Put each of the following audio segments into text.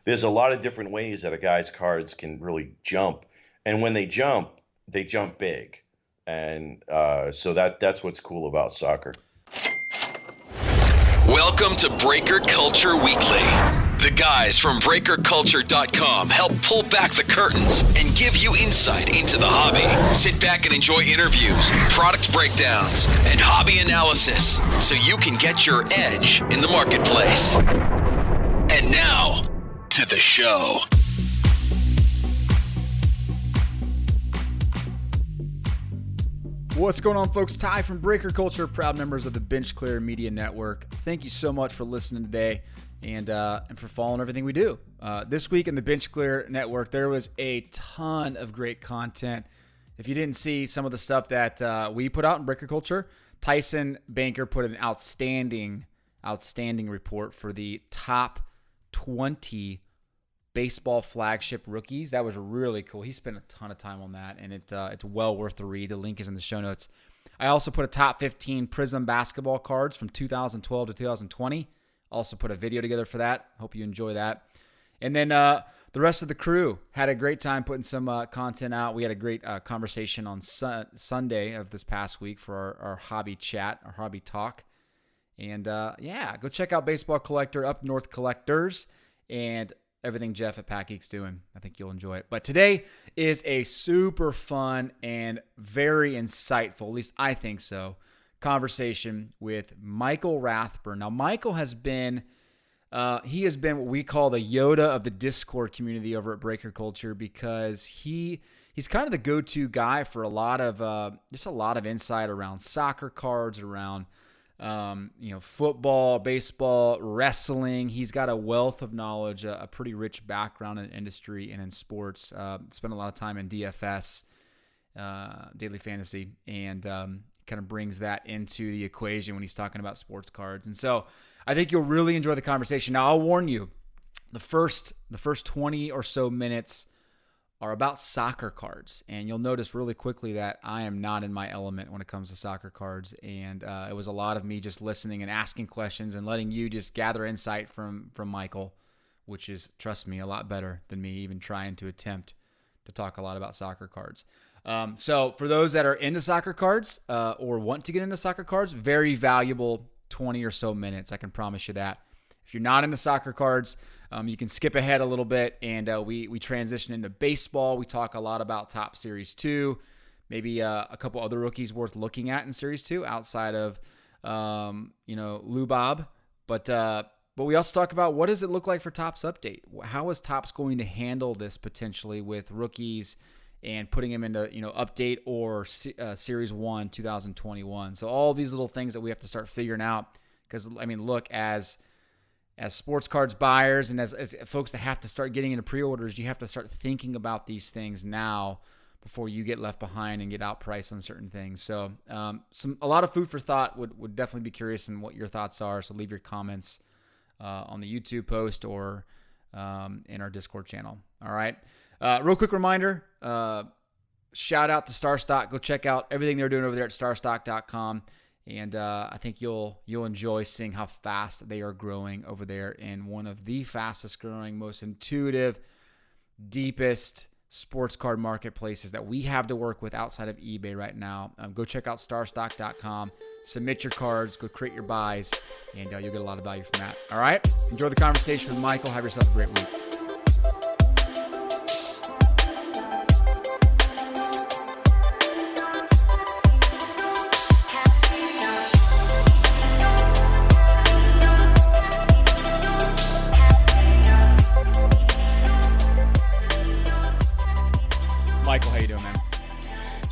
there's a lot of different ways that a guy's cards can really jump. And when they jump big. And so that's what's cool about soccer. Welcome to Breaker Culture Weekly. The guys from BreakerCulture.com help pull back the curtains and give you insight into the hobby. Sit back and enjoy interviews, product breakdowns, and hobby analysis so you can get your edge in the marketplace. And now, to the show. What's going on, folks? Ty from Breaker Culture, proud members of the Bench Clear Media Network. Thank you so much for listening today and for following everything we do. This week in the Bench Clear Network, there was a ton of great content. If you didn't see some of the stuff that we put out in Breaker Culture, Tyson Banker put an outstanding report for the top 20 baseball flagship rookies. That was really cool. He spent a ton of time on that, and it's well worth the read. The link is in the show notes. I also put a top 15 Prism basketball cards from 2012 to 2020. Also put a video together for that. Hope you enjoy that. And then the rest of the crew had a great time putting some content out. We had a great conversation on Sunday of this past week for our hobby chat, our hobby talk. And go check out Baseball Collector, Up North Collectors, and everything Jeff at Pack Geek's doing. I think you'll enjoy it. But today is a super fun and very insightful, at least I think so, conversation with Michael Rathburn. Now, Michael has been what we call the Yoda of the Discord community over at Breaker Culture, because he's kind of the go-to guy for a lot of insight around soccer cards, around football, baseball, wrestling. He's got a wealth of knowledge, a pretty rich background in industry and in sports. Spent a lot of time in DFS, Daily Fantasy, and kind of brings that into the equation when he's talking about sports cards. And so I think you'll really enjoy the conversation. Now, I'll warn you, the first 20 or so minutes are about soccer cards, and you'll notice really quickly that I am not in my element when it comes to soccer cards, and it was a lot of me just listening and asking questions and letting you just gather insight from Michael, which is, trust me, a lot better than me even trying to attempt to talk a lot about soccer cards. So for those that are into soccer cards or want to get into soccer cards, very valuable 20 or so minutes, I can promise you that. If you're not into soccer cards, you can skip ahead a little bit, and we transition into baseball. We talk a lot about Top Series 2, maybe a couple other rookies worth looking at in Series 2 outside of Lou Bob. But we also talk about, what does it look like for Topps Update? How is Topps going to handle this potentially with rookies and putting them into Update or Series 1 2021? So all these little things that we have to start figuring out, because look, as sports cards buyers and as folks that have to start getting into pre-orders, you have to start thinking about these things now before you get left behind and get outpriced on certain things. So a lot of food for thought. Would definitely be curious in what your thoughts are. So leave your comments on the YouTube post or in our Discord channel. All right. Real quick reminder, shout out to StarStock. Go check out everything they're doing over there at starstock.com. And I think you'll enjoy seeing how fast they are growing over there in one of the fastest growing, most intuitive, deepest sports card marketplaces that we have to work with outside of eBay right now. Go check out starstock.com, submit your cards, go create your buys, and you'll get a lot of value from that. All right? Enjoy the conversation with Michael. Have yourself a great week. Michael, how you doing, man?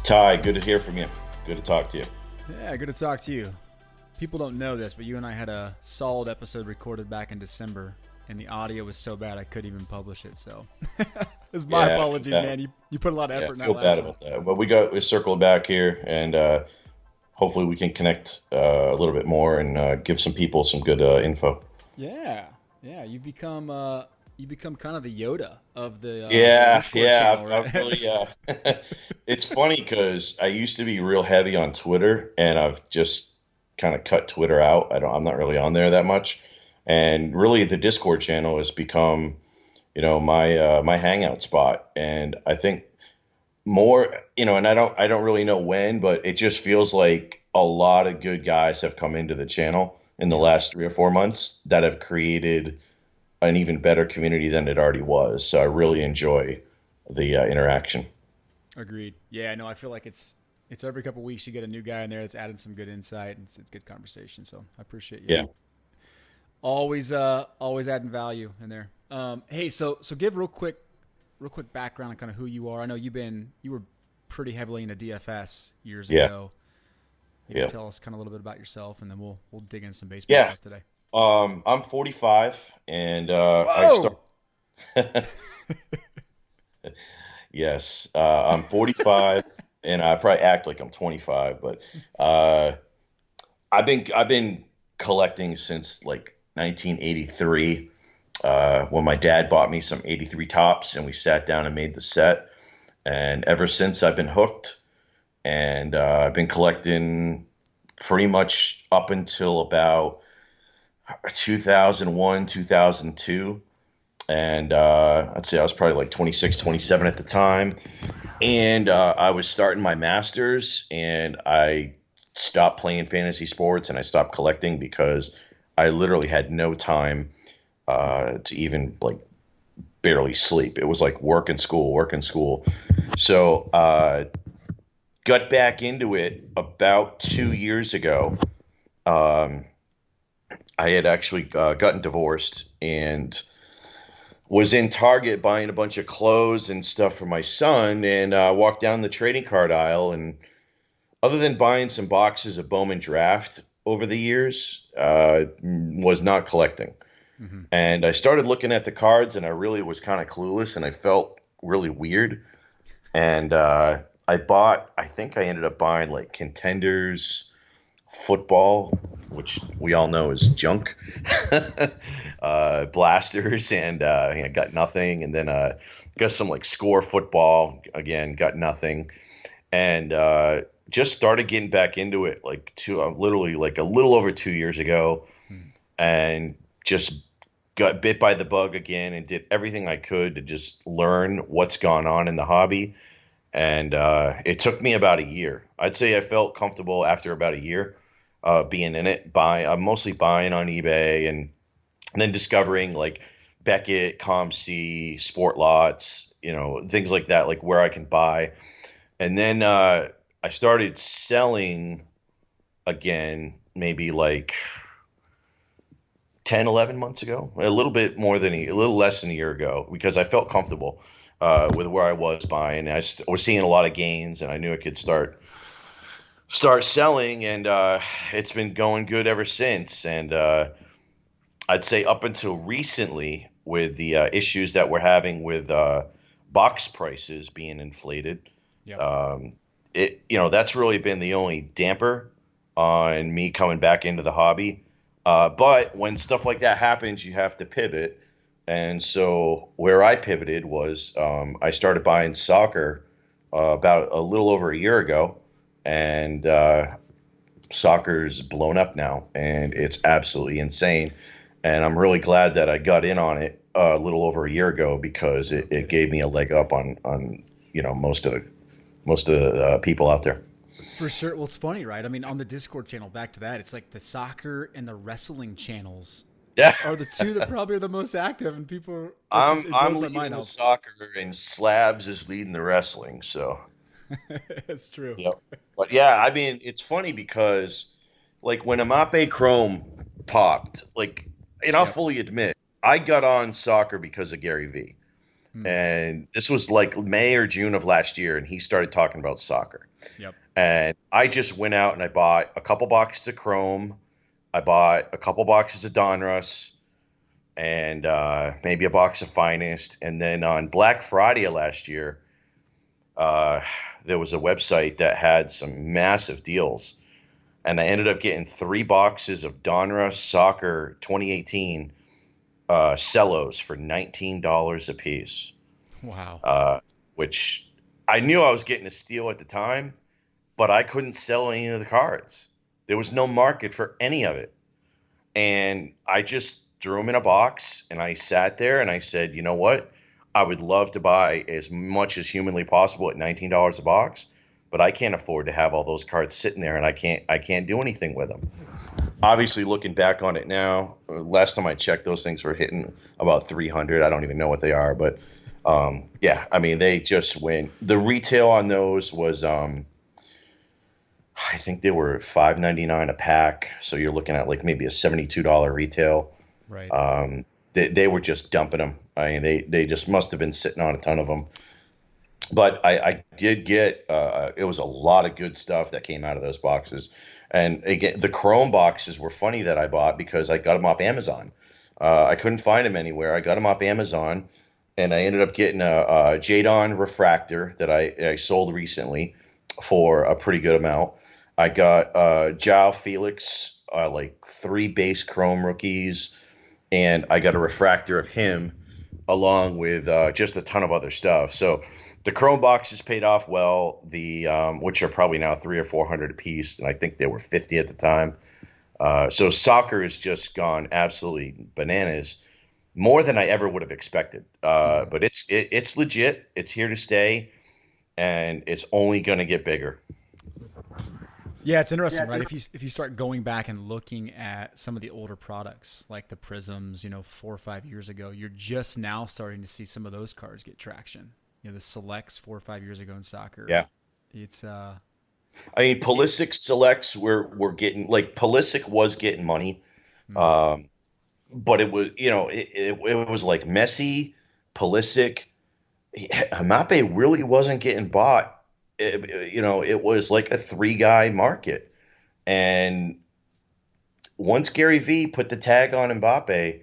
Ty, good to hear from you. Good to talk to you. Yeah, good to talk to you. People don't know this, but you and I had a solid episode recorded back in December, and the audio was so bad I couldn't even publish it. So it's my apologies, man. You put a lot of effort in that. I feel bad about that. But we circled back here, and hopefully we can connect a little bit more and give some people some good info. Yeah. You've become kind of the Yoda of the Discord channel, right? I've really. It's funny because I used to be real heavy on Twitter, and I've just kind of cut Twitter out. I'm not really on there that much, and really the Discord channel has become my hangout spot. And I think more, and I don't really know when, but it just feels like a lot of good guys have come into the channel in the Yeah. last 3 or 4 months that have created an even better community than it already was. So I really enjoy the interaction. Agreed. Yeah, no, I feel like it's every couple weeks you get a new guy in there that's adding some good insight and it's good conversation. So I appreciate you. Yeah. Always adding value in there. Hey, so give real quick background on kind of who you are. I know you were pretty heavily into DFS years Yeah. ago. Maybe Yeah. tell us kind of a little bit about yourself, and then we'll dig into some baseball Yeah. stuff today. I'm 45, and I Whoa! start. Yes, I'm 45, and I probably act like I'm 25, but uh, I've been collecting since like 1983, when my dad bought me some 83 tops, and we sat down and made the set. And ever since, I've been hooked, and I've been collecting pretty much up until about 2001, 2002. And I'd say I was probably like 26, 27 at the time. And I was starting my master's, and I stopped playing fantasy sports and I stopped collecting because I literally had no time to even like barely sleep. It was like work and school, work and school. So got back into it about 2 years ago. Um, I had actually gotten divorced and was in Target buying a bunch of clothes and stuff for my son, and walked down the trading card aisle. And other than buying some boxes of Bowman Draft over the years, was not collecting. Mm-hmm. And I started looking at the cards, and I really was kind of clueless, and I felt really weird. And I think I ended up buying like Contenders football, which we all know is junk, blasters, and got nothing. And then got some like score football, again, got nothing. And just started getting back into it like literally like a little over 2 years ago, and just got bit by the bug again and did everything I could to just learn what's gone on in the hobby. And it took me about a year. I'd say I felt comfortable after about a year being in it. I'm mostly buying on eBay, and then discovering like Beckett, ComC, Sport Lots, things like that, like where I can buy. And then I started selling again, maybe like 10, 11 months ago, a little bit more than a little less than a year ago, because I felt comfortable with where I was buying. I was seeing a lot of gains, and I knew I could start selling, and it's been going good ever since. And I'd say up until recently, with the issues that we're having with box prices being inflated, Yep. that's really been the only damper on me coming back into the hobby. But when stuff like that happens, you have to pivot. And so where I pivoted was I started buying soccer about a little over a year ago, and soccer's blown up now, and it's absolutely insane. And I'm really glad that I got in on it a little over a year ago, because it gave me a leg up on most of the people out there. For sure. Well, it's funny, right? I mean, on the Discord channel, back to that, it's like the soccer and the wrestling channels Yeah, are the two that probably are the most active, and people. I'm It I'm blows my leading mind the how. soccer, and Slabs is leading the wrestling. So It's true. yep. But yeah, I mean, it's funny because like when Amape Chrome popped, like, and I'll Yep. fully admit, I got on soccer because of Gary Vee. Hmm. And this was like May or June of last year, and he started talking about soccer. Yep. And I just went out and I bought a couple boxes of Chrome. I bought a couple boxes of Donruss, and maybe a box of Finest. And then on Black Friday of last year, uh, there was a website that had some massive deals. And I ended up getting 3 boxes of Donruss Soccer 2018 cellos for $19 a piece, Wow. which I knew I was getting a steal at the time, but I couldn't sell any of the cards. There was no market for any of it. And I just threw them in a box, and I sat there and I said, you know what? I would love to buy as much as humanly possible at $19 a box, but I can't afford to have all those cards sitting there, and I can't do anything with them. Obviously, looking back on it now, last time I checked, those things were hitting about 300. I don't even know what they are, but yeah, I mean, they just went. The retail on those was, I think they were $5.99 a pack. So you're looking at like maybe a $72 retail. Right. They were just dumping them. I mean, they just must have been sitting on a ton of them. But I did get it was a lot of good stuff that came out of those boxes. And again, the Chrome boxes were funny that I bought because I got them off Amazon. I couldn't find them anywhere. I got them off Amazon, and I ended up getting a Jadon refractor that I sold recently for a pretty good amount. I got Joao Felix, like 3 base Chrome rookies, and I got a refractor of him along with just a ton of other stuff. So the Chrome boxes paid off well, which are probably now 300 or 400 a piece, and I think they were 50 at the time. So soccer has just gone absolutely bananas, more than I ever would have expected. But it's legit. It's here to stay, and it's only going to get bigger. Yeah, it's interesting, right? If you start going back and looking at some of the older products, like the Prisms, 4 or 5 years ago, you're just now starting to see some of those cards get traction. The Selects 4 or 5 years ago in soccer. Yeah, it's I mean, Pulisic Selects were getting, like, Pulisic was getting money, but it was it was like Messi, Pulisic, Mbappe really wasn't getting bought. It was like a 3-guy market, and once Gary V put the tag on Mbappe,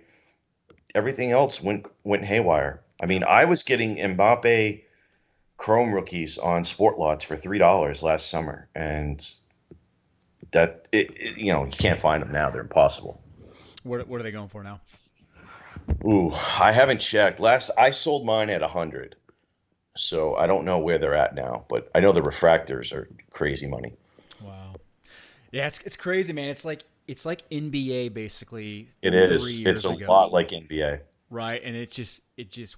everything else went haywire. I mean, I was getting Mbappe Chrome rookies on Sport Lots for $3 last summer, and that you can't find them now; they're impossible. What are they going for now? Ooh, I haven't checked. Last I sold mine at 100, so I don't know where they're at now. But I know the refractors are crazy money. Wow, yeah, it's crazy, man. It's like NBA basically. It is. It's a lot like NBA. Right, and it just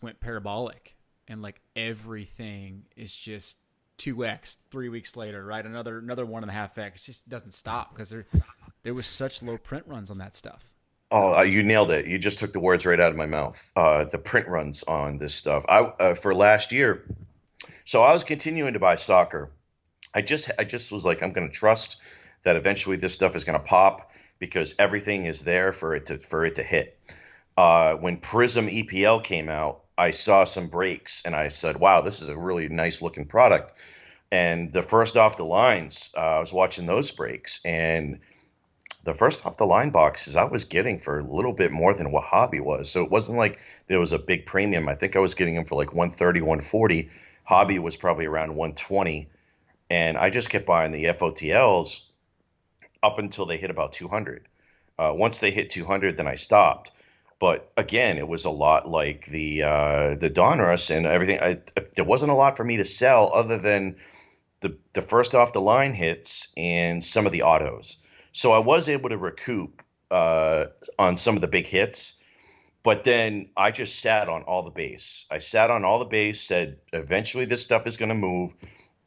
went parabolic, and like everything is just 2x 3 weeks later, right? Another 1.5x. It just doesn't stop because there was such low print runs on that stuff. Oh, you nailed it! You just took the words right out of my mouth. The print runs on this stuff. For last year, so I was continuing to buy soccer. I just was like, I'm going to trust that eventually this stuff is going to pop because everything is there for it to hit. When Prism EPL came out, I saw some breaks and I said, wow, this is a really nice looking product. And the first off the lines, I was watching those breaks, and the first off the line boxes I was getting for a little bit more than what Hobby was. So it wasn't like there was a big premium. I think I was getting them for like 130, 140. Hobby was probably around 120. And I just kept buying the FOTLs up until they hit about 200. Once they hit 200, then I stopped. But again, it was a lot like the Donruss and everything. There wasn't a lot for me to sell other than the first off the line hits and some of the autos. So I was able to recoup on some of the big hits. But then I just sat on all the base. I sat on all the base, said eventually this stuff is going to move.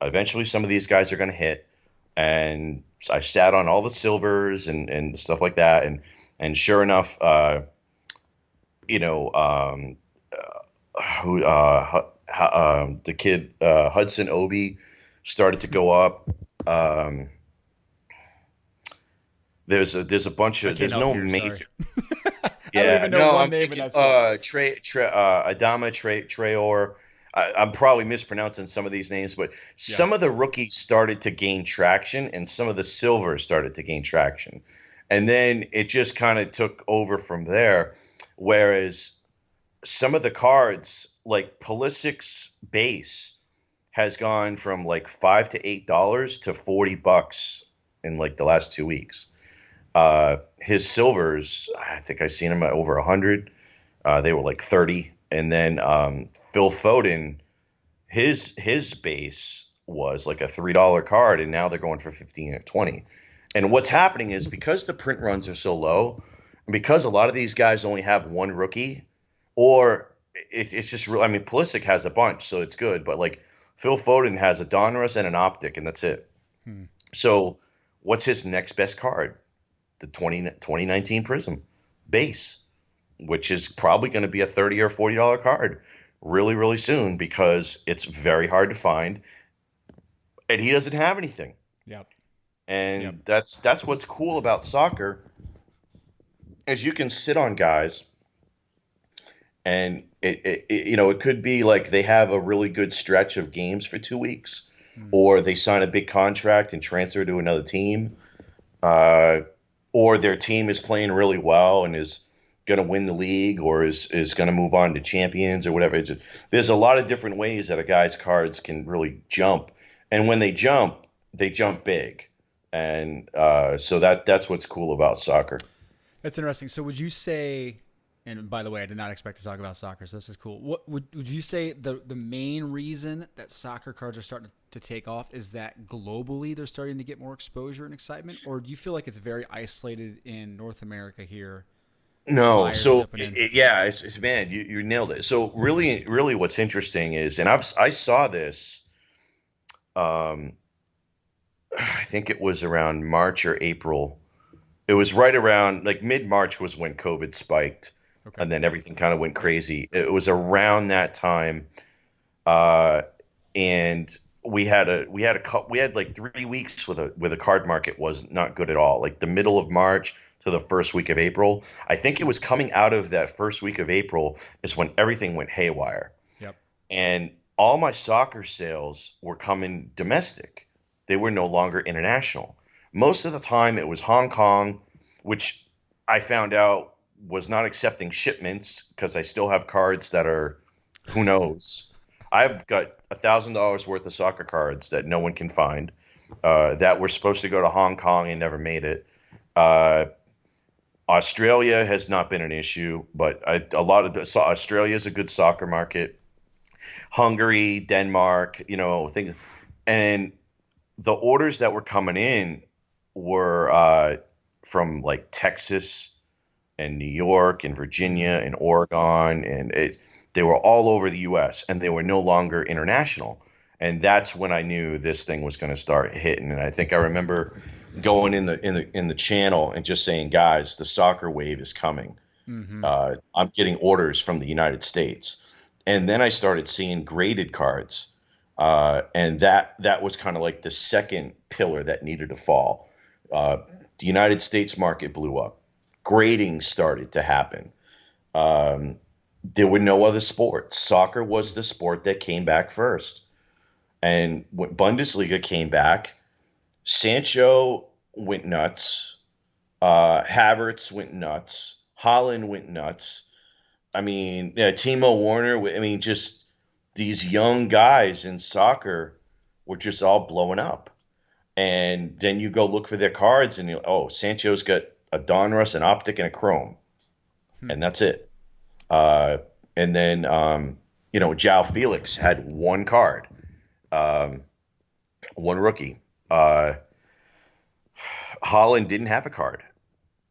Eventually some of these guys are going to hit. And I sat on all the silvers and stuff like that. And sure enough, the kid Hudson Obi started to go up. There's a bunch of no major. I don't even know one name. Adama Traore. I'm probably mispronouncing some of these names, but some of the rookies started to gain traction, and some of the silvers started to gain traction, and then it just kind of took over from there. Whereas some of the cards, like Pulisic's base, has gone from like $5 to $8 to $40 in like the last 2 weeks. His silvers, I think I've seen him at over 100. They were like 30, and then Phil Foden, his base was like a $3 card, and now they're going for 15 or 20. And what's happening is because the print runs are so low, and because a lot of these guys only have one rookie, or it's just real. I mean, Pulisic has a bunch, so it's good. But like Phil Foden has a Donruss and an Optic, and that's it. Hmm. So what's his next best card? The 2019 Prism base, which is probably going to be a $30 or $40 card really, really soon because it's very hard to find, and he doesn't have anything. Yep. Yep. And that's what's cool about soccer is you can sit on guys, and it could be like they have a really good stretch of games for 2 weeks, Hmm. or they sign a big contract and transfer to another team, uh, or their team is playing really well and is going to win the league, or is going to move on to champions or whatever. There's a lot of different ways that a guy's cards can really jump, and when they jump big, and so that's what's cool about soccer. That's interesting. So would you say, and by the way, I did not expect to talk about soccer, so this is cool. What would you say the main reason that soccer cards are starting to take off is that globally they're starting to get more exposure and excitement, or do you feel like it's very isolated in North America here? No, Buyers so jumping in. yeah, man, you nailed it. So really, what's interesting is, and I saw this, um, I think it was around March or April. It was right around like mid-March was when COVID spiked, Okay. and then everything kind of went crazy. It was around that time, uh, and we had like 3 weeks with a card market was not good at all. Like the middle of March to the first week of April. I think it was coming out of that first week of April is when everything went haywire. Yep. And all my soccer sales were coming domestic. They were no longer international. Most of the time it was Hong Kong, which I found out was not accepting shipments because I still have cards that are, who knows. I've got $1,000 worth of soccer cards that no one can find, that were supposed to go to Hong Kong and never made it. Uh, Australia has not been an issue, but Australia is a good soccer market. Hungary, Denmark, things, and the orders that were coming in were from like Texas and New York and Virginia and Oregon, and they were all over the U.S. and they were no longer international. And that's when I knew this thing was going to start hitting. And I think I remember going in the channel and just saying, guys, the soccer wave is coming. Mm-hmm. I'm getting orders from the United States, and then I started seeing graded cards, and that was kind of like the second pillar that needed to fall. The United States market blew up. Grading started to happen. There were no other sports. Soccer was the sport that came back first. And when Bundesliga came back, Sancho went nuts. Havertz went nuts. Haaland went nuts. I mean, yeah, Timo Werner. I mean, just these young guys in soccer were just all blowing up. And then you go look for their cards, and Sancho's got a Donruss, an Optic, and a Chrome, and that's it. And then João Felix had one card, one rookie. Holland didn't have a card,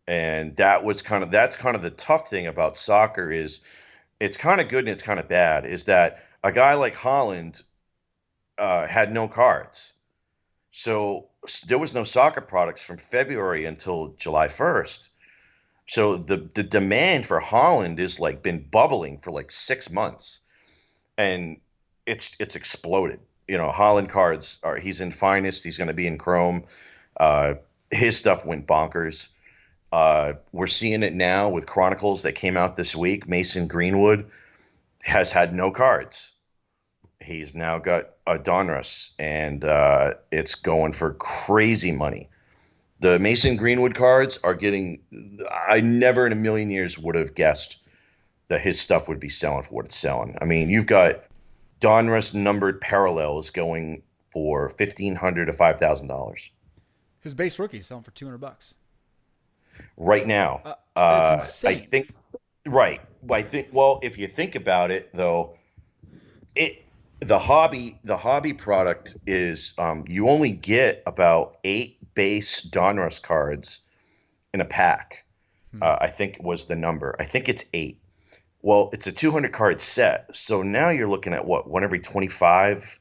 and that's kind of the tough thing about soccer is it's kind of good and it's kind of bad. Is that a guy like Holland had no cards, so there was no soccer products from February until July 1st. So the demand for Holland is like been bubbling for like 6 months, and it's exploded. Holland cards he's in finest. He's going to be in Chrome. His stuff went bonkers. We're seeing it now with Chronicles that came out this week. Mason Greenwood has had no cards. He's now got a Donruss, and it's going for crazy money. The Mason Greenwood cards are getting – I never in a million years would have guessed that his stuff would be selling for what it's selling. I mean, you've got Donruss numbered parallels going for $1,500 to $5,000. His base rookie is selling for $200 right now. It's insane. I think – right. Well, if you think about it, though, the hobby product is you only get about 8 base Donruss cards in a pack. I think was the number. I think it's 8. Well, it's a 200 card set. So now you're looking at what? One every 25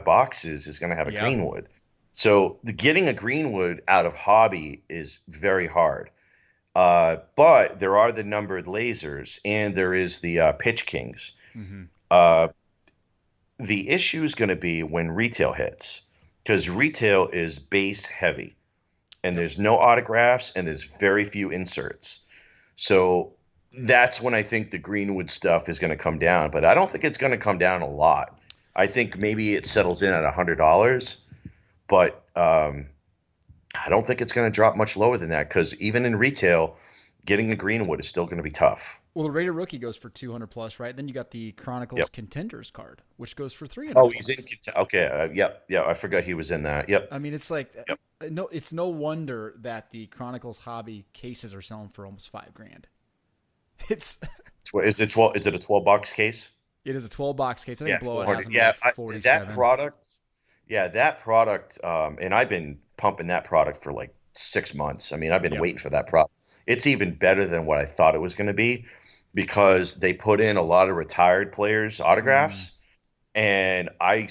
boxes is going to have a Yep. Greenwood. So getting a Greenwood out of hobby is very hard. But there are the numbered lasers and there is the pitch kings. Hmm. Uh, the issue is going to be when retail hits because retail is base heavy and Yep. there's no autographs and there's very few inserts. So that's when I think the Greenwood stuff is going to come down, but I don't think it's going to come down a lot. I think maybe it settles in at $100, but I don't think it's going to drop much lower than that because even in retail, getting a Greenwood is still going to be tough. Well, the Raider rookie goes for 200 plus, right? Then you got the Chronicles Yep. Contenders card, which goes for 300 Oh, he's in. plus. Okay. Yep. Yeah. I forgot he was in that. Yep. I mean, it's like Yep. no, it's no wonder that the Chronicles hobby cases are selling for almost $5,000. It's Is it 12? Is it a 12 box case? it is a 12 box case. I Yeah. think Blowout has 400. them Yeah. at like That 47. product. Yeah. That product. And I've been pumping that product for like 6 months. I mean, I've been Yep. waiting for that product. It's even better than what I thought it was going to be because they put in a lot of retired players' Mm, autographs. And I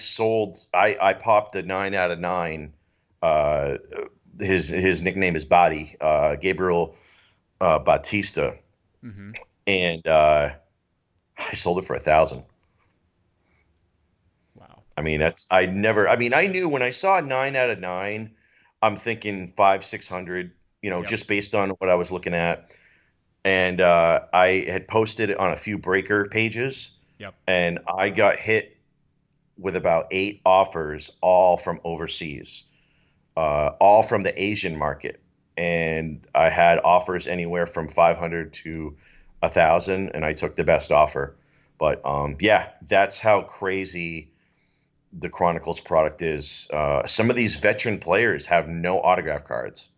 popped a 9 out of 9. Uh, his nickname is Body, Gabriel Batista, mm-hmm. and I sold it for 1,000. Wow. I mean, that's I never. I mean, I knew when I saw 9 out of 9, I'm thinking 500, 600. Yep. Just based on what I was looking at, and I had posted it on a few breaker pages, Yep. and I got hit with about 8 offers, all from overseas, all from the Asian market, and I had offers anywhere from 500 to 1,000, and I took the best offer. But yeah, that's how crazy the Chronicles product is. Some of these veteran players have no autograph cards,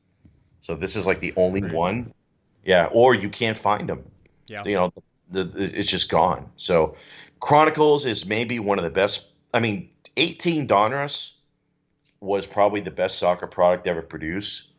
so this is like the only Crazy. one. Yeah, or you can't find them. Yeah. You know, it's just gone. So Chronicles is maybe one of the best. I mean, 18 Donruss was probably the best soccer product ever produced,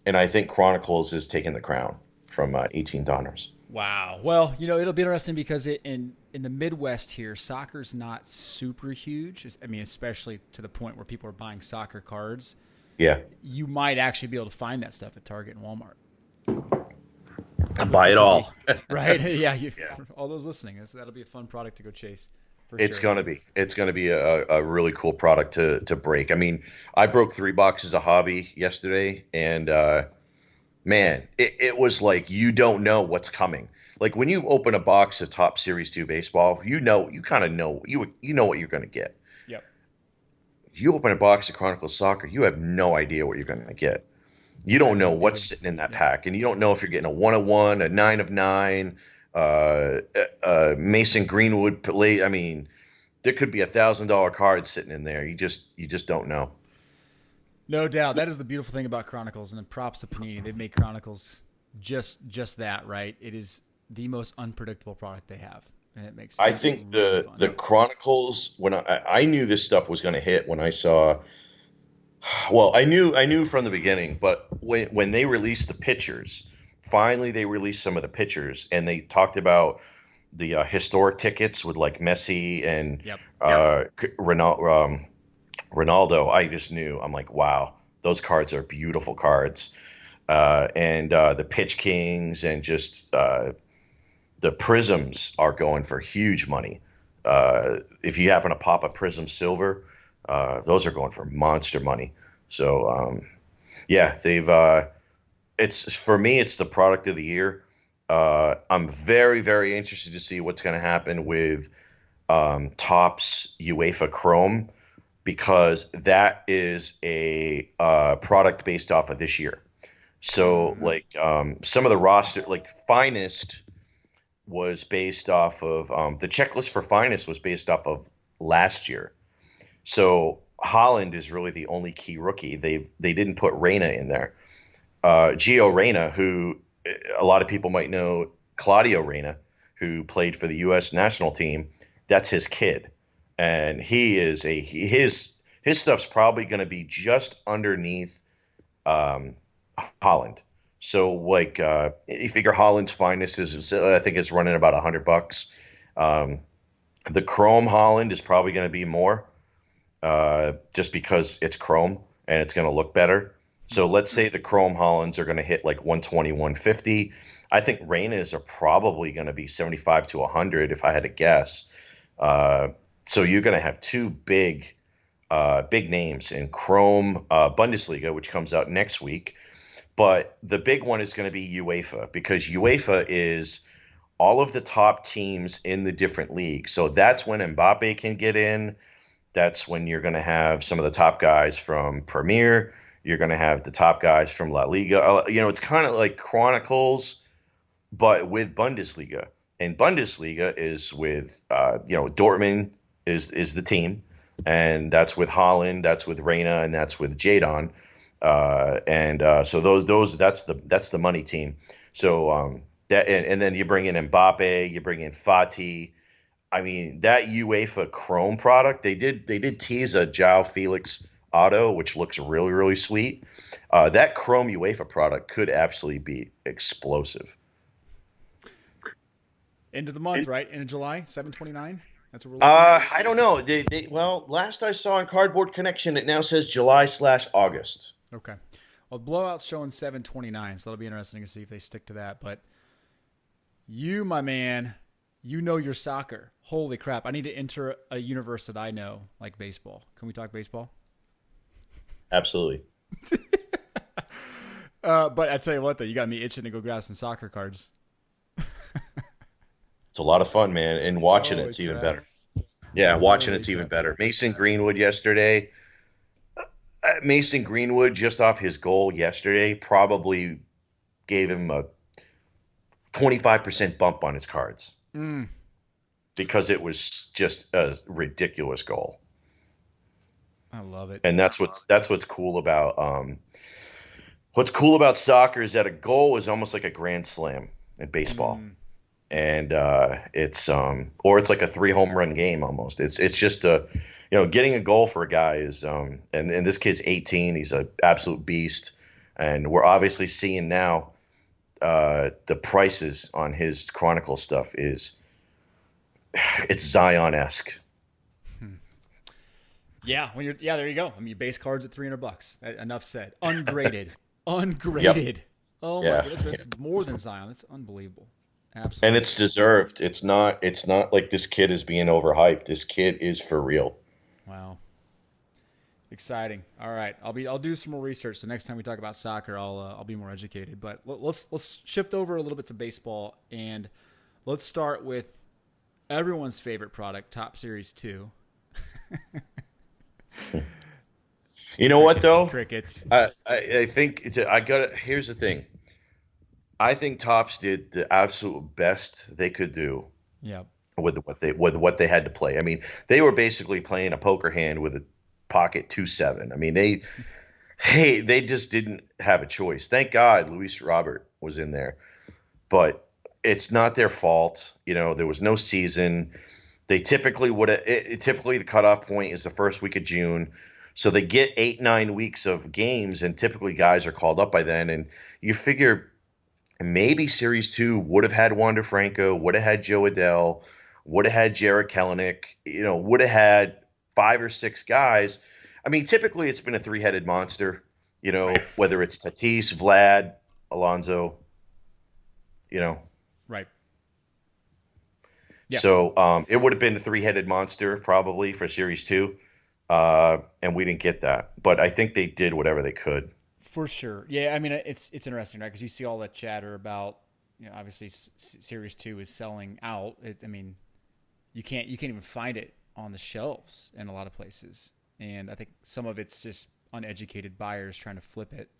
and I think Chronicles is taking the crown from 18 Donruss. Wow. Well, it'll be interesting because in the Midwest here, soccer's not super huge. I mean, especially to the point where people are buying soccer cards. Yeah, You might actually be able to find that stuff at Target and Walmart. buy it Which would be all. right. Yeah, Yeah. for all those listening, that'll be a fun product to go chase for It's sure. gonna be. It's gonna be a really cool product to break. I mean, I broke 3 boxes of hobby yesterday, and man, it was like you don't know what's coming. Like when you open a box of Top Series 2 baseball, you kind of know you know what you're gonna get. Yep. You open a box of Chronicles Soccer, you have no idea what you're gonna get. You That don't is know the beauty what's of sitting in that yep. pack, and you don't know if you're getting a 101, a 9 of 9, Mason Greenwood play. I mean, there could be $1,000 card sitting in there. You just don't know. No doubt. That is the beautiful thing about Chronicles, and then props to Panini. They make Chronicles just that, right? It is the most unpredictable product they have, and it makes it I think really the fun. Chronicles when I knew this stuff was going to hit when I saw. Well, I knew from the beginning, but when they released the pictures, finally they released some of the pictures, and they talked about the historic tickets with like Messi and Yep. Ronaldo. I just knew. I'm like, wow, those cards are beautiful cards, and the pitch kings and just the prisms are going for huge money. If you happen to pop a prism silver, those are going for monster money. So yeah, they've it's for me, it's the product of the year. I'm very, very interested to see what's going to happen with Topps UEFA Chrome because that is a product based off of this year. So Mm-hmm. like some of the roster, like Finest was based off of the checklist for Finest was based off of last year. So Holland is really the only key rookie. They didn't put Reyna in there. Gio Reyna, who a lot of people might know, Claudio Reyna, who played for the U.S. national team, that's his kid, and his stuff's probably going to be just underneath um, Holland. So like you figure Holland's Finest is I think it's running about $100. Um, the Chrome Holland is probably going to be more, just because it's Chrome and it's going to look better. So let's say the Chrome Hollands are going to hit like 120, 150. I think Reina's are probably going to be 75 to 100 if I had to guess. Uh, so you're going to have two big names in Chrome Bundesliga, which comes out next week. But the big one is going to be UEFA, because UEFA is all of the top teams in the different leagues. So that's when Mbappe can get in. That's when you're going to have some of the top guys from Premier. You're going to have the top guys from La Liga. It's kind of like Chronicles, but with Bundesliga. And Bundesliga is with, Dortmund is the team, and that's with Holland, that's with Reina, and that's with Jadon. So those that's the money team. So and then you bring in Mbappe, you bring in Fati. I mean, that UEFA Chrome product, they did tease a João Felix auto, which looks really, really sweet. That Chrome UEFA product could absolutely be explosive. End of the month, right? End of July, 7/29. That's what we're looking at. I don't know. Well, last I saw on Cardboard Connection, it now says July/August. Okay. Well, blowout's showing 7/29, so that'll be interesting to see if they stick to that. But you, my man, you know your soccer. Holy crap. I need to enter a universe that I know, like baseball. Can we talk baseball? Absolutely. But I tell you what, though, you got me itching to go grab some soccer cards. It's a lot of fun, man, and watching Holy it's even crap. better. Yeah, watching Holy it's even crap. better. Mason Greenwood yesterday. Mason Greenwood, just off his goal yesterday, probably gave him a 25% bump on his cards because it was just a ridiculous goal. I love it. And that's what's cool about soccer is that a goal is almost like a grand slam in baseball. And it's like a 3 home run game almost. It's just getting a goal for a guy is and in this case 18. He's an absolute beast, and we're obviously seeing now the prices on his Chronicle stuff it's Zion-esque. Yeah, there you go. I mean, your base cards at $300. Enough said. Ungraded. Ungraded. Yep. Oh Yeah. my goodness, that's more than Zion. It's unbelievable. Absolutely. And it's deserved. It's not like this kid is being overhyped. This kid is for real. Wow. Exciting. All right, I'll do some more research. So next time we talk about soccer, I'll be more educated. But let's shift over a little bit to baseball, and let's start with everyone's favorite product, Top Series 2. You know what though? Crickets. I think here's the thing. I think Topps did the absolute best they could do Yeah. with what they had to play. I mean, they were basically playing a poker hand with a pocket 2-7. I mean, they just didn't have a choice. Thank God Luis Robert was in there, but it's not their fault. There was no season. They typically typically the cutoff point is the first week of June. So they get 8-9 weeks of games, and typically guys are called up by then. And you figure maybe Series 2 would have had Wander Franco, would have had Joe Adele, would have had Jared Kelenic, would have had 5 or 6 guys. I mean, typically it's been a 3-headed monster, Right. whether it's Tatis, Vlad, Alonso, Right. Yeah. So it would have been a 3-headed monster probably for Series 2. And we didn't get that. But I think they did whatever they could. For sure. Yeah, I mean, it's interesting, right? Because you see all that chatter about, obviously Series 2 is selling out. I mean, you can't even find it on the shelves in a lot of places. And I think some of it's just uneducated buyers trying to flip it,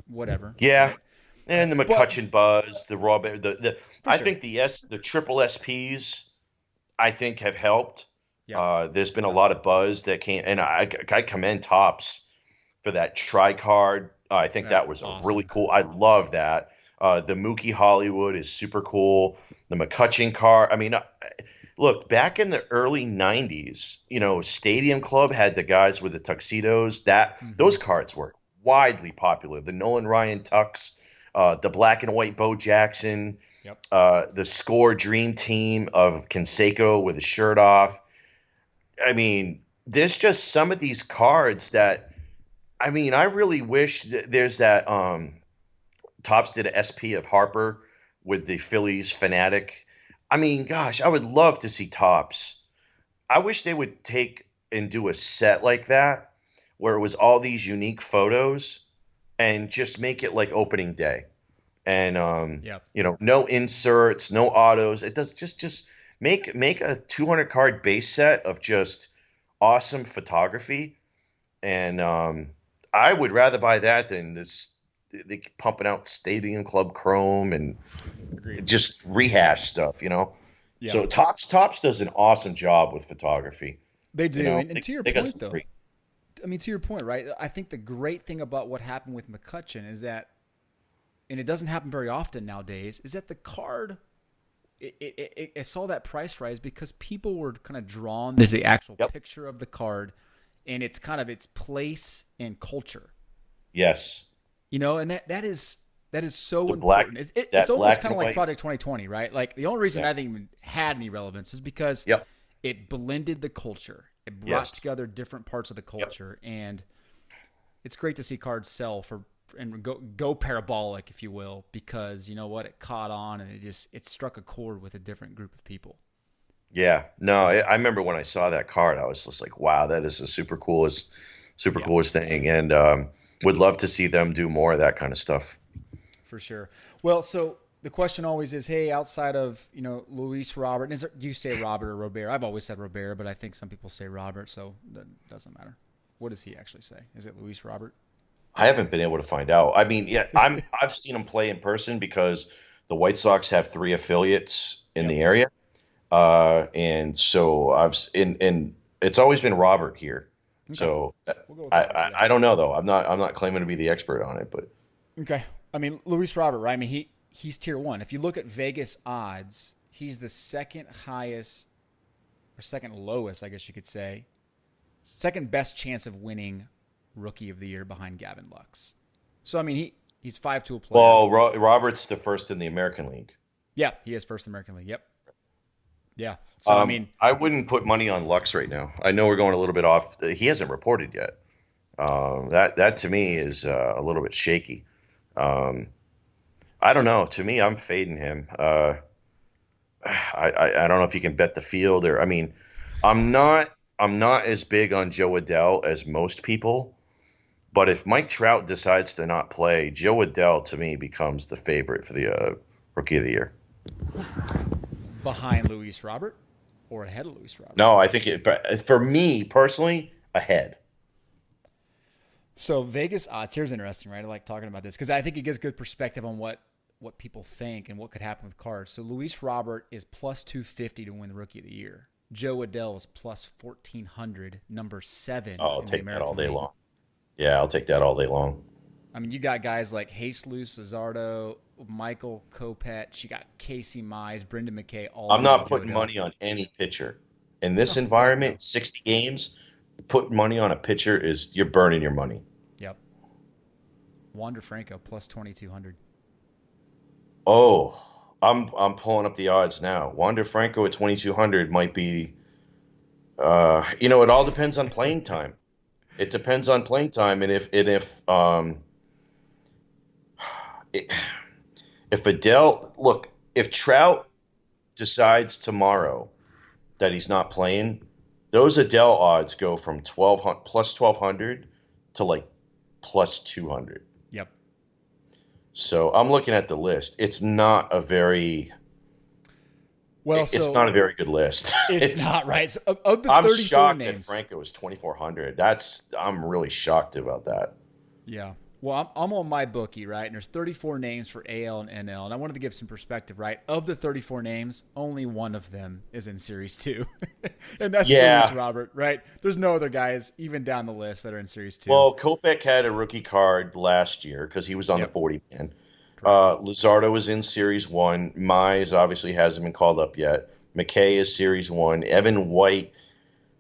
whatever. Yeah. Right? And the McCutcheon buzz, the raw, I sure. think the triple SPs, I think have helped. Yeah. There's been a lot of buzz that came, and I commend Topps for that tri-card. I think that was awesome. really cool. I love that. The Mookie Hollywood is super cool. The McCutcheon card. I mean, look, back in the early 90s, Stadium Club had the guys with the tuxedos. Those cards were widely popular. The Nolan Ryan tux. the black and white Bo Jackson, Yep. the score dream team of Canseco with his shirt off. I mean, there's just some of these cards that, I mean, I really wish there's that Topps did a SP of Harper with the Phillies fanatic. I mean, gosh, I would love to see Topps. I wish they would take and do a set like that where it was all these unique photos and just make it like opening day. And Yep. no inserts, no autos. It does just make a 200 card base set of just awesome photography. And I would rather buy that than this they pumping out Stadium Club Chrome and Agreed. just rehash stuff. Yeah. So Topps does an awesome job with photography. They do. And to your They got point, some though, great- I mean, to your point, right? I think the great thing about what happened with McCutcheon is that, and it doesn't happen very often nowadays, is that the card, it saw that price rise because people were kind of drawn to the actual Yep. picture of the card and it's kind of its place and culture. Yes. And that is so The black- important. that It's almost black kind of and like white. Project 2020, right? Like the only reason Yeah. I think even had any relevance is because Yep. it blended the culture. It brought Yes. together different parts of the culture, and it's great to see cards sell and go parabolic, if you will, because you know what, it caught on and it struck a chord with a different group of people. Yeah. No, I remember when I saw that card, I was just like, wow, that is the super coolest thing. And would love to see them do more of that kind of stuff. For sure. Well, so the question always is, hey, outside of Luis Robert, do you say Robert or Robert? I've always said Robert, but I think some people say Robert, so that doesn't matter. What does he actually say? Is it Luis Robert? I haven't been able to find out. I mean, yeah, I've seen him play in person because the White Sox have 3 affiliates in the area. And so and it's always been Robert here. Okay. So We'll go with Robert for that. I don't know though. I'm not claiming to be the expert on it, but Okay. I mean, Luis Robert, right? I mean, he's tier 1. If you look at Vegas odds, he's the second highest or second lowest, I guess you could say. Second best chance of winning Rookie of the Year behind Gavin Lux. So, I mean, he's 5-tool player. well, Robert's the first in the American League. Yeah, he is first American League. Yep. Yeah. So, I mean, I wouldn't put money on Lux right now. I know we're going a little bit off. He hasn't reported yet. That to me is a little bit shaky. I don't know. To me, I'm fading him. I don't know if you can bet the field or. I mean, I'm not as big on Joe Adell as most people. But if Mike Trout decides to not play, Joe Adell to me becomes the favorite for the Rookie of the Year. behind Luis Robert or ahead of Luis Robert? No, I think for me personally, ahead. So Vegas odds, here's interesting, right? I like talking about this because I think it gives good perspective on what people think and what could happen with cards. So Luis Robert is plus 250 to win the Rookie of the Year. Joe Adell is plus 1,400, number 7. I'll in the take that American all day League. long. Yeah, I'll take that all day long. I mean, you got guys like Jesus Luzardo, Michael Kopech, you got Casey Mize, Brendan McKay. I'm not putting money on any pitcher. In this environment, 60 games, putting money on a pitcher you're burning your money. Yep. Wander Franco plus 2,200. Oh, I'm pulling up the odds now. Wander Franco at 2,200 might be. It all depends on playing time. It depends on playing time, and if if Trout decides tomorrow that he's not playing, those Adele odds go from plus 1,200 to like plus 200. Yep. So I'm looking at the list. It's not a very it's not a very good list. It's not, right? So of the I'm 34 shocked names, that Franco was 2,400. I'm really shocked about that. Yeah. Well, I'm on my bookie, right? And there's 34 names for AL and NL. And I wanted to give some perspective, right? Of the 34 names, only one of them is in Series 2. And that's Luis Robert, right? There's no other guys, even down the list, that are in Series 2. Well, Kopech had a rookie card last year because he was on the 40-man. Luzardo was in Series 1. Mize obviously hasn't been called up yet. McKay is Series 1. Evan White,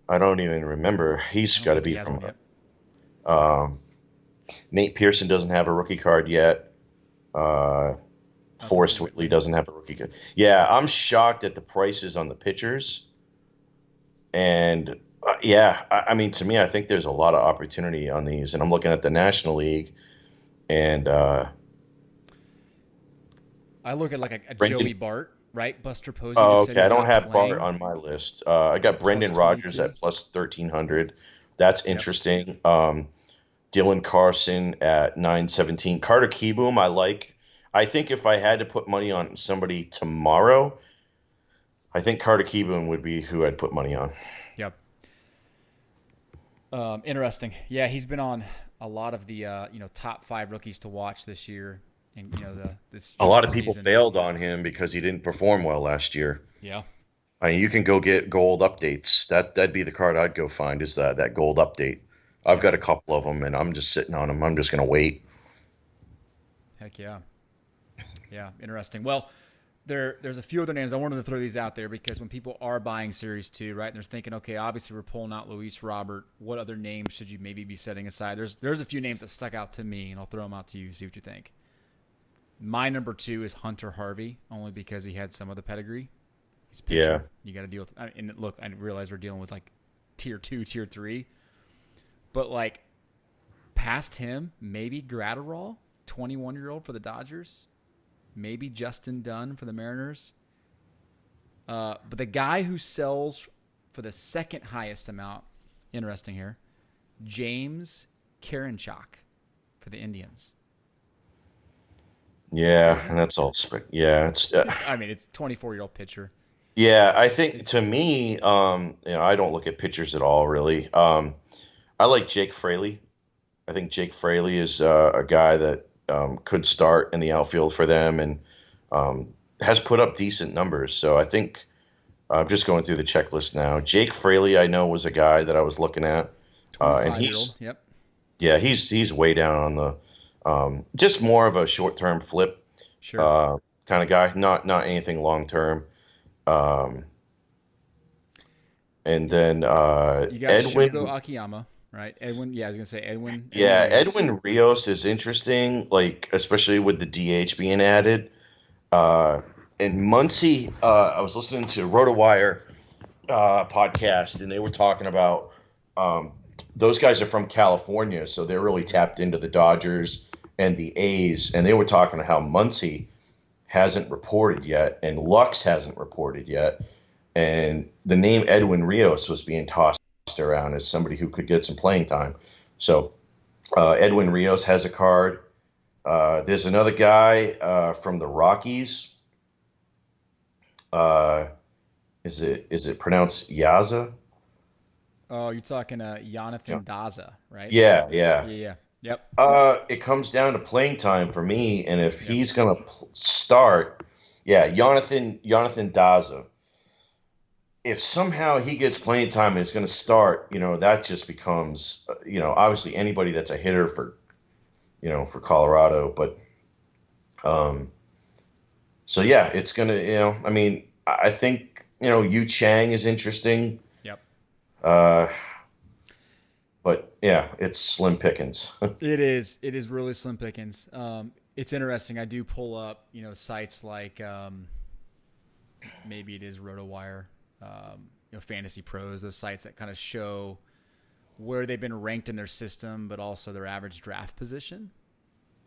I don't even remember. He's got to be from – Nate Pearson doesn't have a rookie card yet. Uh, Okay, for Forrest Whitley Whitley. doesn't have a rookie card. Yeah, I'm shocked at the prices on the pitchers. And yeah, I mean, to me, I think there's a lot of opportunity on these. And I'm looking at the National League and I look at like a Joey Brendan. Bart, right? Buster Posey Oh, just said okay. I he's don't not have Bart playing. on my list. I got Plus Brendan Rodgers 22. at plus 1300. That's Yep. interesting. Dylan Carson at 917. Carter Kieboom, I like. I think if I had to put money on somebody tomorrow, I think Carter Kieboom would be who I'd put money on. Yep. Interesting. Yeah, he's been on a lot of the top 5 rookies to watch this year, and this A lot short of people season. bailed on him because he didn't perform well last year. Yeah. I mean, you can go get gold updates. That'd be the card I'd go find is that gold update. I've Yep. got a couple of them, and I'm just sitting on them. I'm just gonna wait. Heck yeah. Yeah. Interesting. Well, there's a few other names. I wanted to throw these out there because when people are buying Series 2, right, and they're thinking, okay, obviously we're pulling out Luis Robert. What other names should you maybe be setting aside? There's a few names that stuck out to me, and I'll throw them out to you, see what you think. My number 2 is Hunter Harvey, only because he had some of the pedigree. He's pitcher. Yeah. You got to deal with. And look, I realize we're dealing with like tier 2, tier 3, but like past him, maybe Gratterall, 21-year-old for the Dodgers, maybe Justin Dunn for the Mariners. But the guy who sells for the second highest amount, interesting here, James Karinchak for the Indians. Yeah, Crazy? and that's all. Yeah, it's. It's 24-year-old pitcher. Yeah, I think It's to me, I don't look at pitchers at all really. I like Jake Fraley. I think Jake Fraley is a guy that could start in the outfield for them and has put up decent numbers. So I think I'm just going through the checklist now. Jake Fraley, I know, was a guy that I was looking at, and 25-year-old. Yep. he's way down on the just more of a short term flip Sure. kind of guy, not anything long term. Um, and then You got Shogo Akiyama, right? Edwin. Yeah, I was gonna say Edwin. Yeah, Rios. Edwin Rios is interesting, like especially with the DH being added. Uh, and Muncie, I was listening to RotoWire podcast, and they were talking about those guys are from California, so they're really tapped into the Dodgers and the A's, and they were talking how Muncie hasn't reported yet, and Lux hasn't reported yet, and the name Edwin Rios was being tossed around as somebody who could get some playing time. So Edwin Rios has a card. There's another guy from the Rockies. Is it pronounced Yaza? Oh, you're talking Jonathan Daza, right? Yeah, Yeah, yeah. yeah. Yep. It comes down to playing time for me, and if Yep. he's gonna start, yeah, Jonathan Daza. If somehow he gets playing time and is going to start, that just becomes, obviously anybody that's a hitter for Colorado. But so yeah, it's going to, I mean, I think, Yu Chang is interesting. Yep. Uh, but yeah, it's slim pickings. It is. It is really slim pickings. It's interesting. I do pull up, sites like maybe it is RotoWire, Fantasy Pros, those sites that kind of show where they've been ranked in their system, but also their average draft position,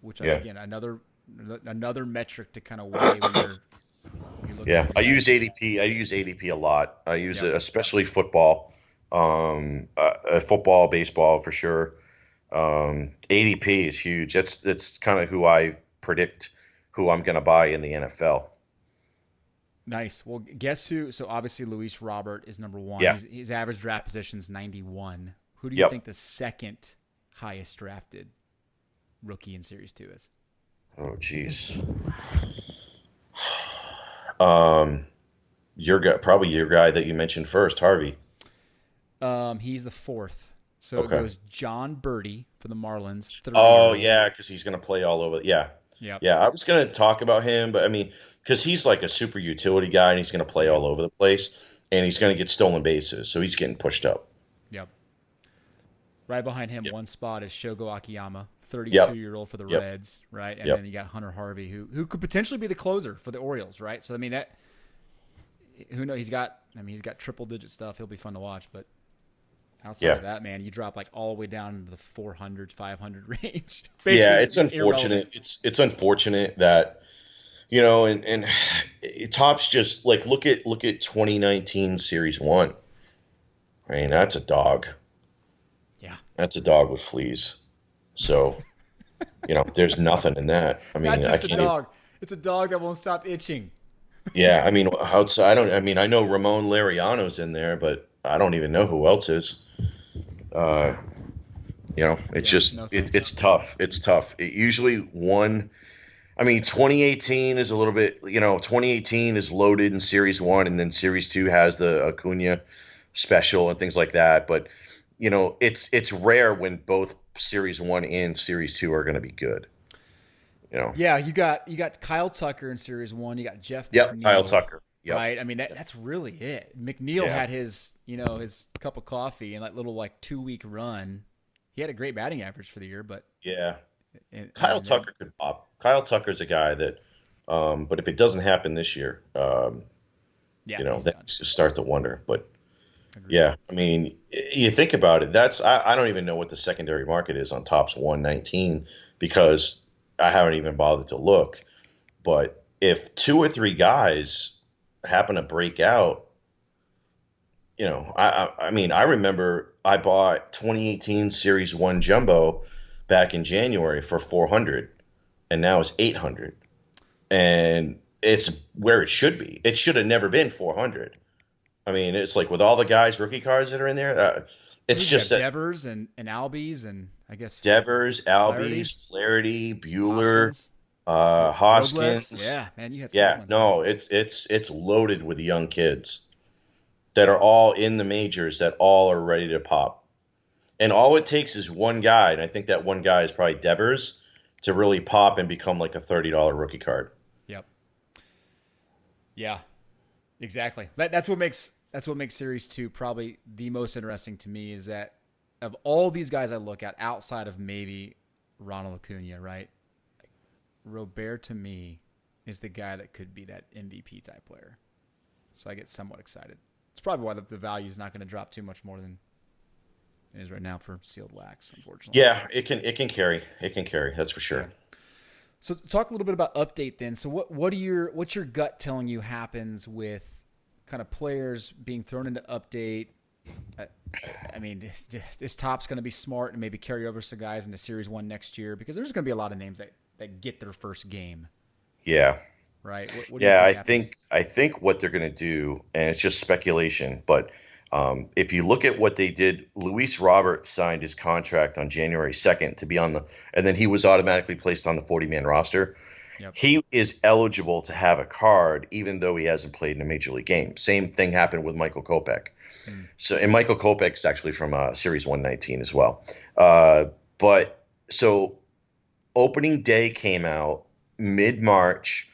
which Yeah. again, another metric to kind of weigh when you're looking Yeah, at I these use guys. ADP. I use ADP a lot. I use Yep. it, especially football, football, baseball for sure. ADP is huge. That's kind of who I predict who I'm going to buy in the NFL. Nice. Well, guess who? So obviously Luis Robert is number one. Yeah. His average draft position is 91. Who do you Yep. think the second highest drafted rookie in Series 2 is? Oh, jeez. Um, your guy, probably your guy that you mentioned first, Harvey. He's the fourth. So Okay. it goes John Birdie for the Marlins. Oh 30-year-old. yeah, because he's going to play all over. Yeah, Yep. yeah. I was going to talk about him, but I mean, because he's like a super utility guy, and he's going to play Yep. all over the place, and he's going to get stolen bases, so he's getting pushed up. Yep. Right behind him, Yep. one spot is Shogo Akiyama, Yep. 32-year-old for the Yep. Reds, right? And Yep. then you got Hunter Harvey, who could potentially be the closer for the Orioles, right? So I mean that, who knows? He's got triple-digit stuff. He'll be fun to watch, but outside of that, man, you drop like all the way down into the 400, 500 range. Basically, Yeah, it's unfortunate. irrelevant. It's unfortunate that and Topps just like look at 2019 Series 1. I mean, that's a dog. Yeah, That's a dog with fleas. So, there's nothing in that. I mean, not just I a can't dog. It's a dog that won't stop itching. Yeah, I mean, outside, I know Ramon Lariano's in there, but I don't even know who else is. Uh, it's Yeah, just, no thanks. it's tough. It's tough. It usually 2018 is a little bit, 2018 is loaded in Series 1, and then Series 2 has the Acuna special and things like that. But, it's rare when both Series 1 and Series 2 are going to be good. Yeah, you got Kyle Tucker in Series 1. You got Jeff Yep, McNeil, Kyle Tucker. Yep. right? I mean, that's really it. McNeil Yeah. had his cup of coffee and that little 2-week run. He had a great batting average for the year, but Yeah. Kyle Tucker could pop. Kyle Tucker's a guy that, but if it doesn't happen this year, he's then done. you start to wonder. But Agreed. yeah, I mean, you think about it. I don't even know what the secondary market is on Topps 119 because I haven't even bothered to look. But if 2 or 3 guys happen to break out, I mean, I remember I bought 2018 Series 1 Jumbo back in January for 400, and now it's 800. And it's where it should be. It should have never been 400. I mean, it's like with all the guys, rookie cards that are in there, it's You just have that Devers and Albies and I guess Devers, Albies, Flaherty, Bueller, Robles. Hoskins. Yeah, man, you had some Yeah, good ones, no, man. it's loaded with young kids that are all in the majors that all are ready to pop. And all it takes is one guy, and I think that one guy is probably Devers, to really pop and become like a $30 rookie card. Yep. Yeah, exactly. That's what makes Series 2 probably the most interesting to me is that of all these guys I look at outside of maybe Ronald Acuna, right? Robert to me is the guy that could be that MVP type player. So I get somewhat excited. It's probably why the value is not going to drop too much more than it is right now for sealed wax, unfortunately. Yeah, it can carry. It can carry. That's for sure. Yeah. So talk a little bit about update then. So what's your gut telling you happens with kind of players being thrown into update? I mean, this Top's going to be smart and maybe carry over some guys into Series 1 next year because there's going to be a lot of names that get their first game. Yeah. Right. What do you think I think what they're going to do, and it's just speculation, but if you look at what they did, Luis Roberts signed his contract on January 2nd to be and then he was automatically placed on the 40-man roster. Yep. He is eligible to have a card even though he hasn't played in a major league game. Same thing happened with Michael Kopech. So, and Michael Kopech is actually from Series 119 as well. But so opening day came out mid-March.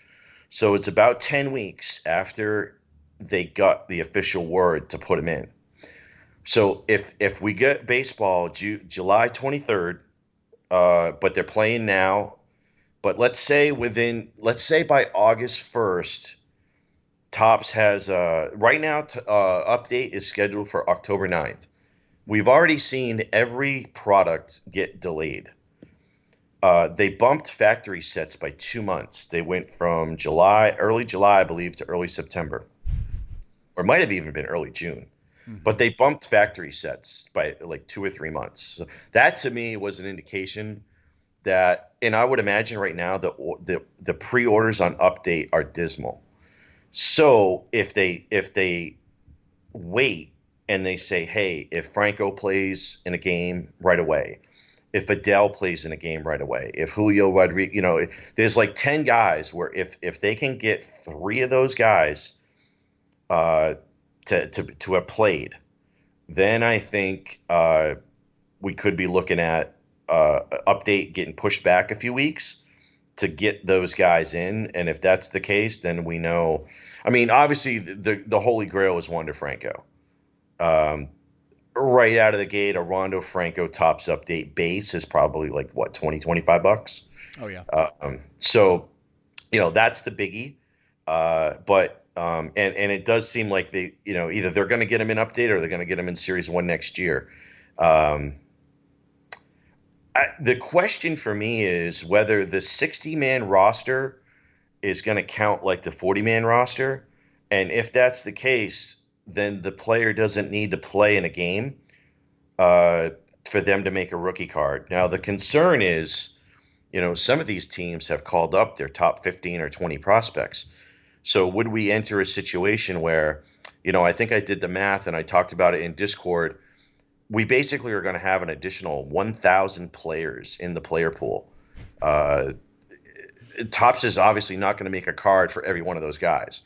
So it's about 10 weeks after they got the official word to put him in. So if we get baseball July 23rd, but they're playing now, but let's say by August 1st, Topps has right now update is scheduled for October 9th. We've already seen every product get delayed. They bumped factory sets by 2 months. They went from early July, I believe, to early September. Or it might have even been early June. Mm-hmm. But they bumped factory sets by like 2 or 3 months. So that to me was an indication that, and I would imagine right now the pre-orders on update are dismal. So if they wait and they say, hey, if Franco plays in a game right away, if Adele plays in a game right away, if Julio Rodriguez, there's like 10 guys where if they can get 3 of those guys to have played, then I think we could be looking at update getting pushed back a few weeks to get those guys in. And if that's the case, then we know. I mean, obviously the Holy Grail is Wander Franco. right out of the gate, a Rondo Franco Tops update base is probably like what, 20, $25. Oh yeah. So that's the biggie. But it does seem like they, either they're going to get him in update or they're going to get him in Series 1 next year. The question for me is whether the 60-man roster is going to count like the 40-man roster. And if that's the case, then the player doesn't need to play in a game for them to make a rookie card. Now, the concern is, some of these teams have called up their top 15 or 20 prospects. So would we enter a situation where, I think I did the math and I talked about it in Discord. We basically are going to have an additional 1,000 players in the player pool. Topps is obviously not going to make a card for every one of those guys.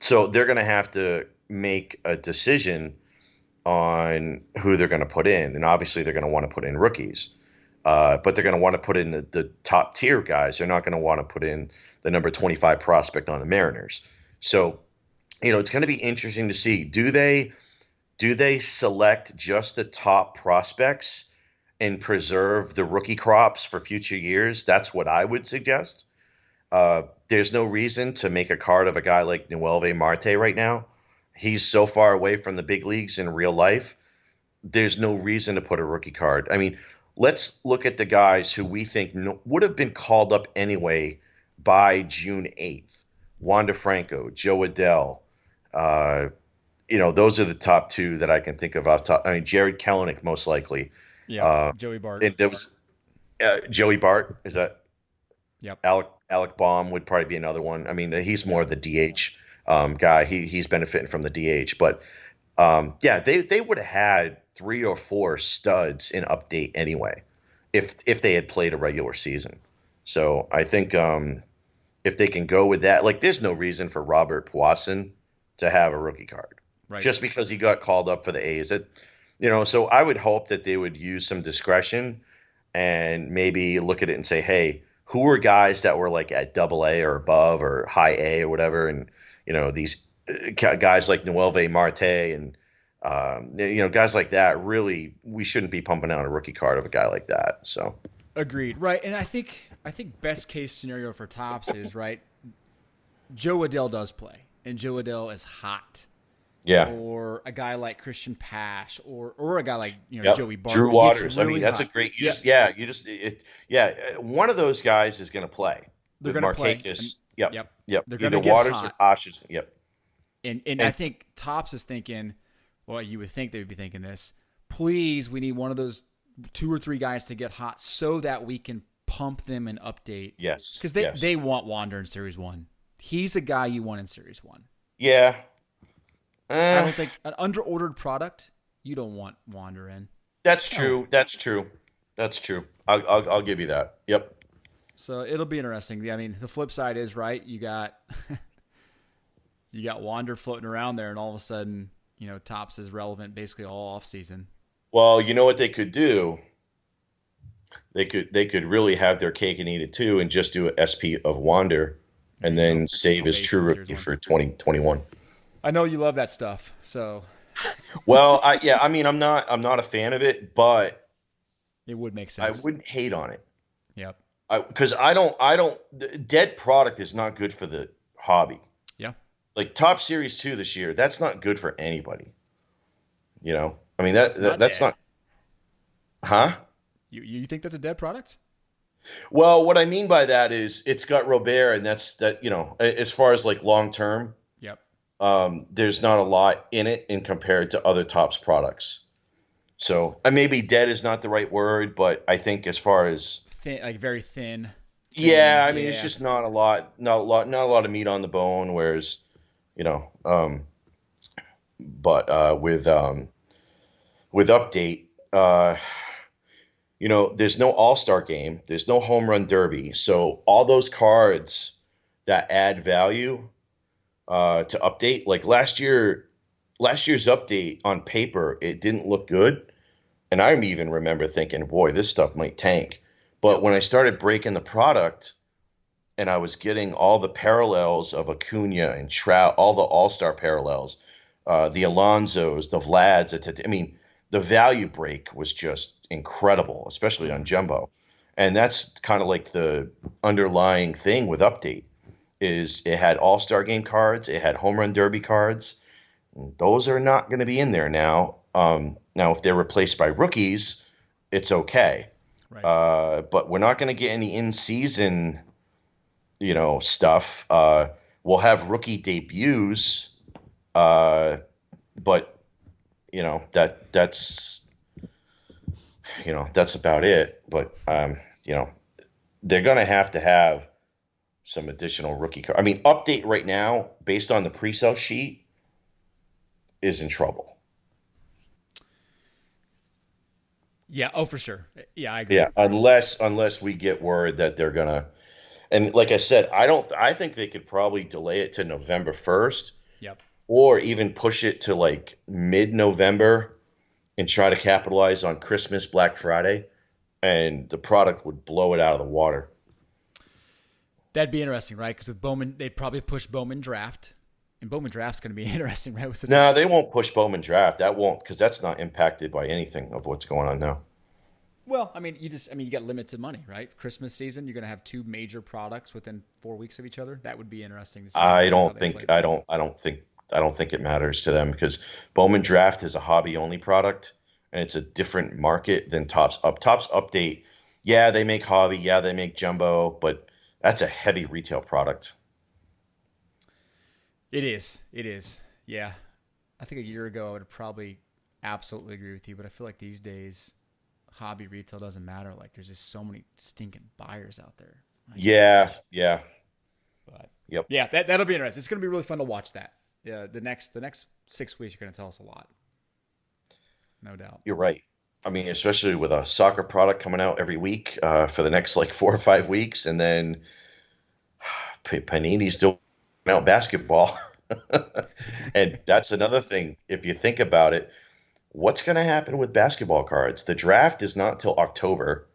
So they're going to have to make a decision on who they're going to put in. And obviously they're going to want to put in rookies. But they're going to want to put in the top tier guys. They're not going to want to put in the number 25 prospect on the Mariners. So, it's going to be interesting to see. Do they select just the top prospects and preserve the rookie crops for future years? That's what I would suggest. There's no reason to make a card of a guy like Noelvi Marte right now. He's so far away from the big leagues in real life. There's no reason to put a rookie card. I mean, let's look at the guys who we think would have been called up anyway by June 8th. Wander Franco, Joe Adell. Those are the top two that I can think of off top. I mean, Jared Kelenic most likely. Yeah, Joey Bart. And there was Joey Bart. Is that? Yep. Alec Baum would probably be another one. I mean, he's more the DH guy. He's benefiting from the DH. But, they would have had 3 or 4 studs in update anyway if they had played a regular season. So I think if they can go with that, like there's no reason for Robert Puason to have a rookie card. Right. Just because he got called up for the A's. So I would hope that they would use some discretion and maybe look at it and say, hey, who were guys that were like at AA or above or high A or whatever? And, these guys like Noelvi Marte and, guys like that, really, we shouldn't be pumping out a rookie card of a guy like that. So agreed. Right. And I think best case scenario for Topps is, right, Joe Adell does play and Joe Adell is hot. Yeah. Or a guy like Christian Pash or a guy like, Joey Bart. Drew Waters. Really, I mean, that's hot. A great one of those guys is going to play. They're going to play. Yep. They're going to Either get Waters hot. or Pash is, yep. And I think Topps is thinking, well, you would think they would be thinking this. Please, we need one of those 2 or 3 guys to get hot so that we can pump them and update. Yes. Because they want Wander in Series 1. He's a guy you want in Series 1. Yeah. I don't think an under-ordered product, you don't want Wander in. That's true. That's true. I'll give you that. Yep. So it'll be interesting. I mean, the flip side is, right, you got Wander floating around there, and all of a sudden, Topps is relevant basically all off season. Well, you know what they could do? They could really have their cake and eat it too, and just do an SP of Wander, and then save his true rookie for 2021. I know you love that stuff, so. Well, I'm not a fan of it, but it would make sense. I wouldn't hate on it. Yep. Because I don't. Dead product is not good for the hobby. Yeah. Like Top Series 2 this year, that's not good for anybody. I mean that's not. Huh? You think that's a dead product? Well, what I mean by that is it's got Robert, and that's that. As far as like long term. Yep. There's not a lot in it in compared to other Topps products. So maybe dead is not the right word, but I think as far as thin, like very thin. Yeah, I mean it's just not a lot of meat on the bone. Whereas, with update, there's no All-Star game, there's no home run derby, so all those cards that add value. To update, like last year's update on paper, it didn't look good, and I even remember thinking, "Boy, this stuff might tank." But when I started breaking the product, and I was getting all the parallels of Acuna and Trout, all the All-Star parallels, the Alonsos, the Vlads. I mean, the value break was just incredible, especially on Jumbo. And that's kind of like the underlying thing with Update is it had All-Star Game cards, it had Home Run Derby cards. Those are not going to be in there now. Now, if they're replaced by rookies, it's okay. Right. But we're not going to get any in-season, stuff. We'll have rookie debuts, but that's that's about it. But they're going to have some additional rookie cards. I mean, Update right now, based on the pre-sale sheet, is in trouble. Yeah. Oh, for sure. Yeah, I agree. Yeah, unless we get word that they're gonna, and like I said, I think they could probably delay it to November 1st, Yep. or even push it to like mid-November and try to capitalize on Christmas, Black Friday, and the product would blow it out of the water. That'd be interesting, right? Because with Bowman, they'd probably push Bowman Draft. And Bowman Draft's going to be interesting, right? No, they won't push Bowman Draft. That won't, because that's not impacted by anything of what's going on now. Well, I mean, you got limited money, right? Christmas season, you're going to have two major products within 4 weeks of each other. That would be interesting to see. I don't think it matters to them because Bowman Draft is a hobby only product and it's a different market than Topps Update. Yeah, they make hobby. Yeah, they make jumbo, but that's a heavy retail product. It is. Yeah. I think a year ago I would probably absolutely agree with you, but I feel like these days hobby retail doesn't matter. Like there's just so many stinking buyers out there. Yeah. But Yep. Yeah, that'll be interesting. It's going to be really fun to watch that. Yeah, the next 6 weeks you're going to tell us a lot. No doubt. You're right. I mean, especially with a soccer product coming out every week for the next like 4 or 5 weeks, and then Panini's still out basketball. And that's another thing. If you think about it, what's going to happen with basketball cards? The draft is not till October.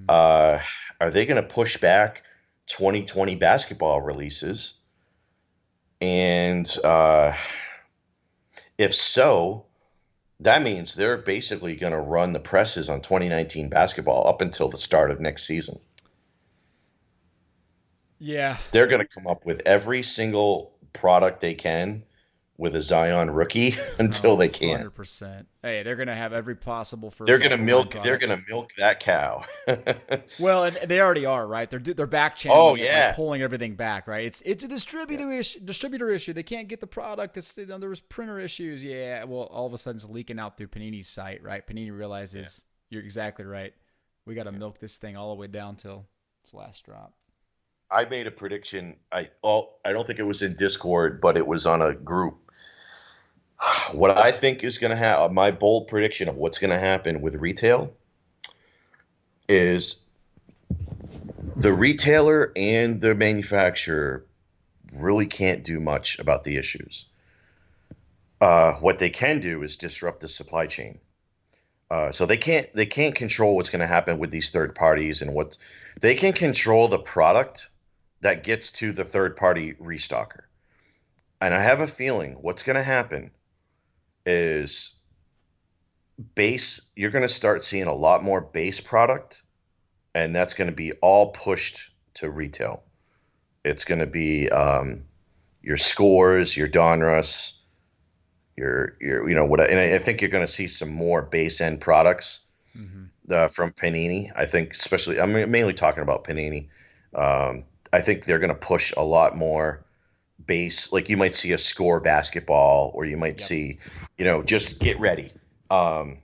Are they going to push back 2020 basketball releases? And if so, that means they're basically going to run the presses on 2019 basketball up until the start of next season. Yeah. They're going to come up with every single product they can with a Zion rookie until they can. 100%. Hey, they're going to have every possible first. They're going to milk that cow. Well, and they already are, right? They're back channeling it, yeah. like pulling everything back, right? It's a distributor issue. They can't get the product. There was printer issues. Yeah. Well, all of a sudden it's leaking out through Panini's site, right? Panini realizes you're exactly right. We got to milk this thing all the way down till its last drop. I made a prediction. I don't think it was in Discord, but it was on a group. What I think is going to happen, my bold prediction of what's going to happen with retail is the retailer and the manufacturer really can't do much about the issues. What they can do is disrupt the supply chain. So they can't control what's going to happen with these third parties and what they can control the product that gets to the third party restocker. And I have a feeling what's going to happen is you're going to start seeing a lot more base product, and that's going to be all pushed to retail. It's going to be your Scores, your Donruss, your what, and I think you're going to see some more base end products from Panini. I think especially I'm mainly talking about Panini. I think they're going to push a lot more base, like you might see a Score basketball, or you might see, just get ready. And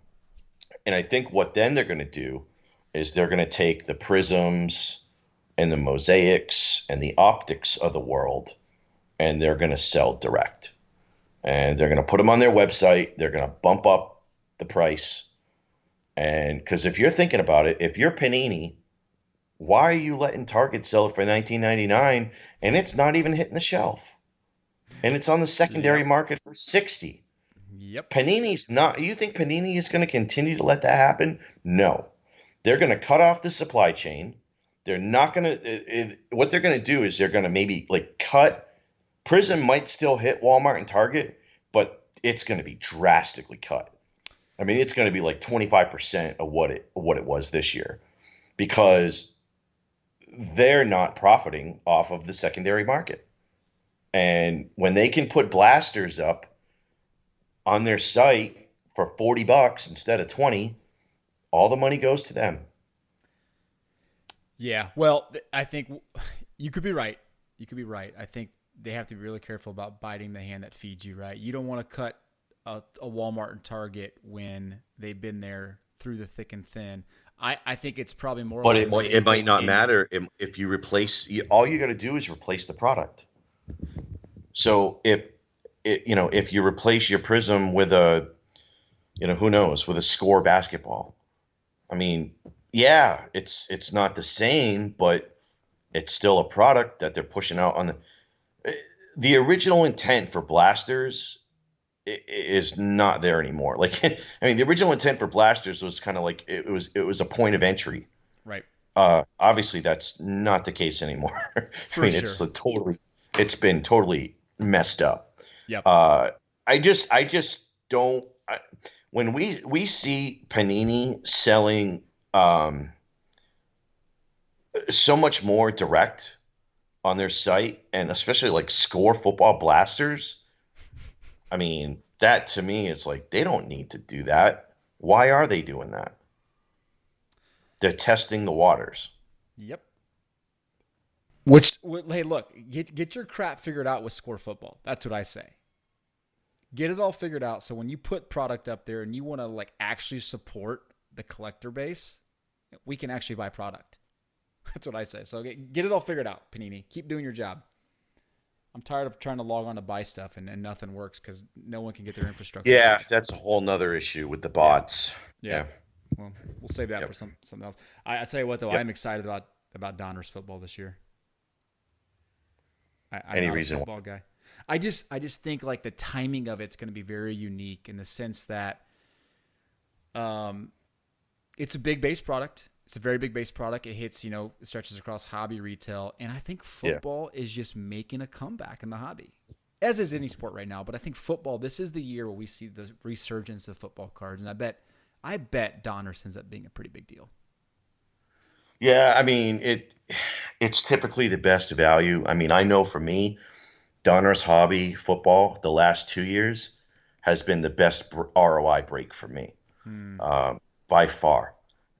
I think what then they're going to do is they're going to take the Prisms and the Mosaics and the Optics of the world, and they're going to sell direct. And they're going to put them on their website. They're going to bump up the price. And because if you're thinking about it, if you're Panini, why are you letting Target sell it for $19.99 and it's not even hitting the shelf? And it's on the secondary market for $60. Yep. Panini's not. You think Panini is going to continue to let that happen? No. They're going to cut off the supply chain. They're not going to. What they're going to do is they're going to maybe like cut. Prism might still hit Walmart and Target, but it's going to be drastically cut. I mean, it's going to be like 25% of what it was this year, because they're not profiting off of the secondary market. And when they can put blasters up on their site for $40 instead of 20, all the money goes to them. Yeah. Well, I think you could be right. You could be right. I think they have to be really careful about biting the hand that feeds you, right? You don't want to cut a Walmart and Target when they've been there through the thick and thin. I think it's probably more. But it might not matter if you replace. All you got to do is replace the product. So if you replace your Prism with a, who knows, with a Score basketball, I mean, yeah, it's not the same, but it's still a product that they're pushing out on the original intent for blasters is not there anymore. Like, I mean, the original intent for blasters was kind of like it was a point of entry. Right. Obviously that's not the case anymore. I mean, sure. It's been totally messed up. Yep. I just don't, when we see Panini selling so much more direct on their site, and especially like Score football blasters, I mean, that to me is like, they don't need to do that. Why are they doing that? They're testing the waters. Yep. Hey, look, get your crap figured out with Score football. That's what I say. Get it all figured out, so when you put product up there and you want to like actually support the collector base, we can actually buy product. That's what I say. So get it all figured out, Panini. Keep doing your job. I'm tired of trying to log on to buy stuff and nothing works because no one can get their infrastructure. Yeah, that's a whole nother issue with the bots. Yeah. Well, we'll save that for something else. I tell you what, though, I'm excited about Donruss football this year. I'm not a football guy. I just think like the timing of it's going to be very unique in the sense that it's a big base product. It's a very big base product. It hits, it stretches across hobby, retail, and I think football is just making a comeback in the hobby, as is any sport right now. But I think football, this is the year where we see the resurgence of football cards, and I bet Donruss ends up being a pretty big deal. Yeah, I mean, it's typically the best value. I mean, I know for me, Donruss Hobby football the last 2 years has been the best ROI break for me, by far.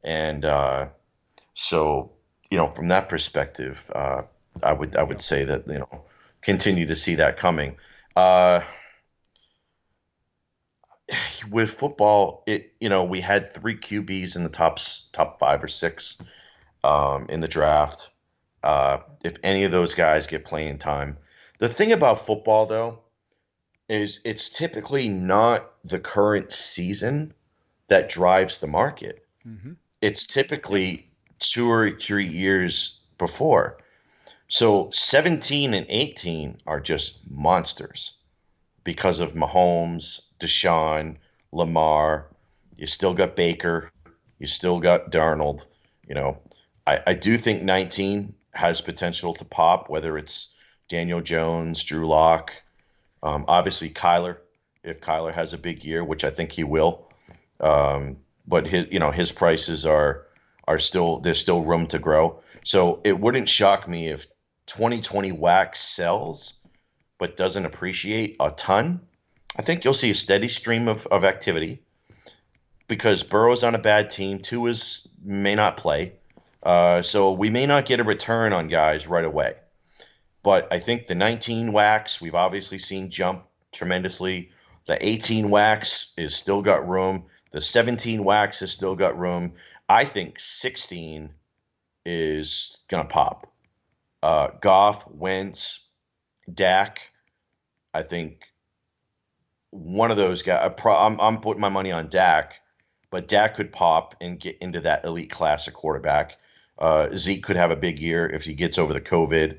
And so, from that perspective, I would say that, continue to see that coming. With football, we had 3 QBs in the top 5 or 6 in the draft. If any of those guys get playing time. The thing about football, though, is it's typically not the current season that drives the market. Mm-hmm. It's typically 2 or 3 years before. So 17 and 18 are just monsters because of Mahomes, Deshaun, Lamar. You still got Baker. You still got Darnold. I do think 19 has potential to pop, whether it's Daniel Jones, Drew Lock, obviously Kyler, if Kyler has a big year, which I think he will. But his prices are still, there's still room to grow. So it wouldn't shock me if 2020 wax sells, but doesn't appreciate a ton. I think you'll see a steady stream of activity because Burrow's on a bad team. Tua may not play. So we may not get a return on guys right away. But I think the 19 wax, we've obviously seen jump tremendously. The 18 wax is still got room. The 17 wax has still got room. I think 16 is going to pop. Goff, Wentz, Dak. I think one of those guys, I'm putting my money on Dak, but Dak could pop and get into that elite class of quarterback. Zeke could have a big year if he gets over the COVID.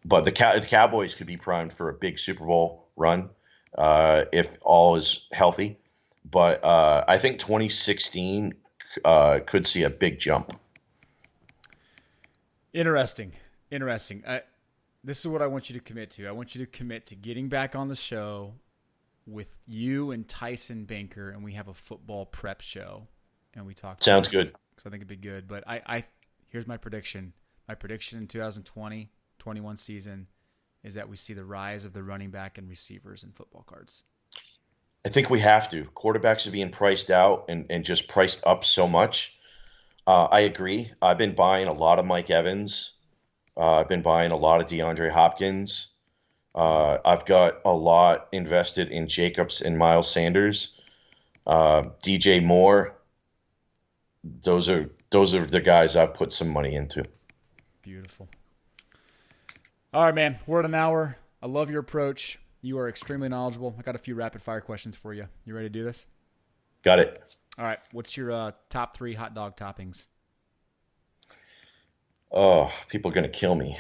But the Cowboys could be primed for a big Super Bowl run if all is healthy. But I think 2016 could see a big jump. Interesting. This is what I want you to commit to. I want you to commit to getting back on the show with you and Tyson Banker, and we have a football prep show, and we talk. Sounds good. Because I think it'd be good. But here's my prediction. My prediction in 2020-21 season is that we see the rise of the running back and receivers in football cards. I think we have to. Quarterbacks are being priced out and just priced up so much. I agree. I've been buying a lot of Mike Evans. I've been buying a lot of DeAndre Hopkins. I've got a lot invested in Jacobs and Miles Sanders. DJ Moore. Those are the guys I've put some money into. Beautiful. All right, man. We're at an hour. I love your approach. You are extremely knowledgeable. I got a few rapid fire questions for you. You ready to do this? Got it. All right. What's your top 3 hot dog toppings? Oh, people are going to kill me.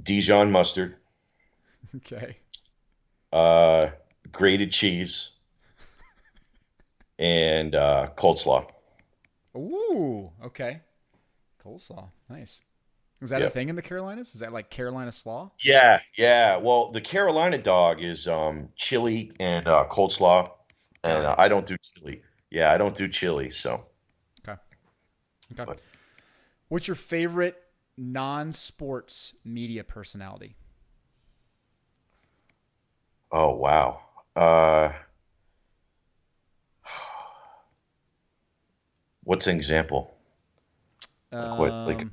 Dijon mustard. Okay. Grated cheese. And coleslaw. Ooh, okay. Coleslaw. Nice. Is that a thing in the Carolinas? Is that like Carolina slaw? Yeah. Well, the Carolina dog is chili and coleslaw, and I don't do chili. Yeah, I don't do chili, so. Okay. But. What's your favorite non-sports media personality? Oh, wow. What's an example? Non-sports.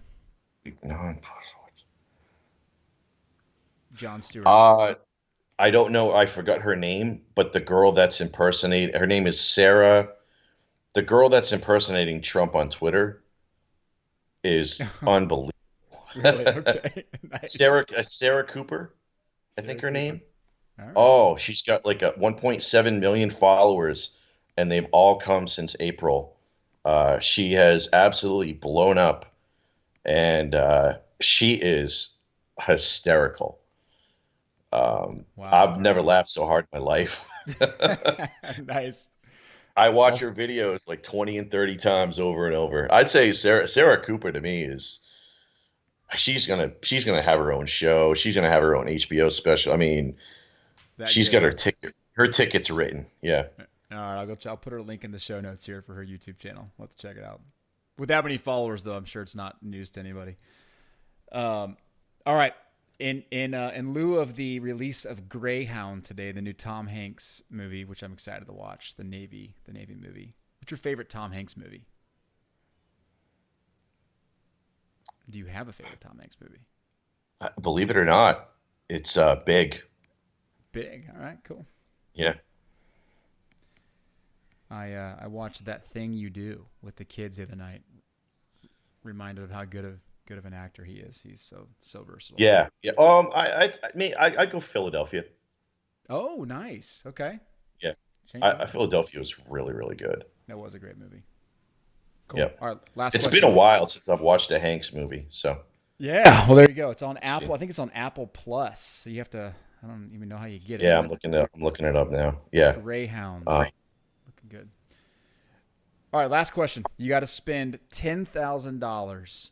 Jon Stewart. I don't know. I forgot her name, but the girl that's impersonating, her name is Sarah. The girl that's impersonating Trump on Twitter is unbelievable. Really? Okay. Nice. Sarah Cooper, I think her name. Right. Oh, she's got like 1.7 million followers, and they've all come since April. She has absolutely blown up, and she is hysterical. Wow. I've never laughed so hard in my life. Nice. I watch her videos like 20 and 30 times over and over. I'd say Sarah Cooper to me is she's gonna have her own show. She's gonna have her own HBO special. I mean, she's got her ticket's written. Yeah. All right, I'll put her link in the show notes here for her YouTube channel. Let's check it out. With that many followers, though, I'm sure it's not news to anybody. All right. In lieu of the release of Greyhound today, the new Tom Hanks movie, which I'm excited to watch, the Navy movie. What's your favorite Tom Hanks movie? Do you have a favorite Tom Hanks movie? Believe it or not, it's Big. Big. All right, cool. Yeah. I watched That Thing You Do with the kids the other night. Reminded of how good of an actor he is. He's so versatile. Yeah. I'd go Philadelphia. Oh, nice. Okay. Yeah. Philadelphia was really, really good. That was a great movie. Cool. Yeah. All right, last It's question. been a while since I've watched a Hanks movie, so. Yeah. Well, there you go. It's on Apple. I think it's on Apple Plus. So you have to. I don't even know how you get it. Yeah, I'm looking it up now. Yeah. Greyhound. Looking good. All right, last question. You got to spend $10,000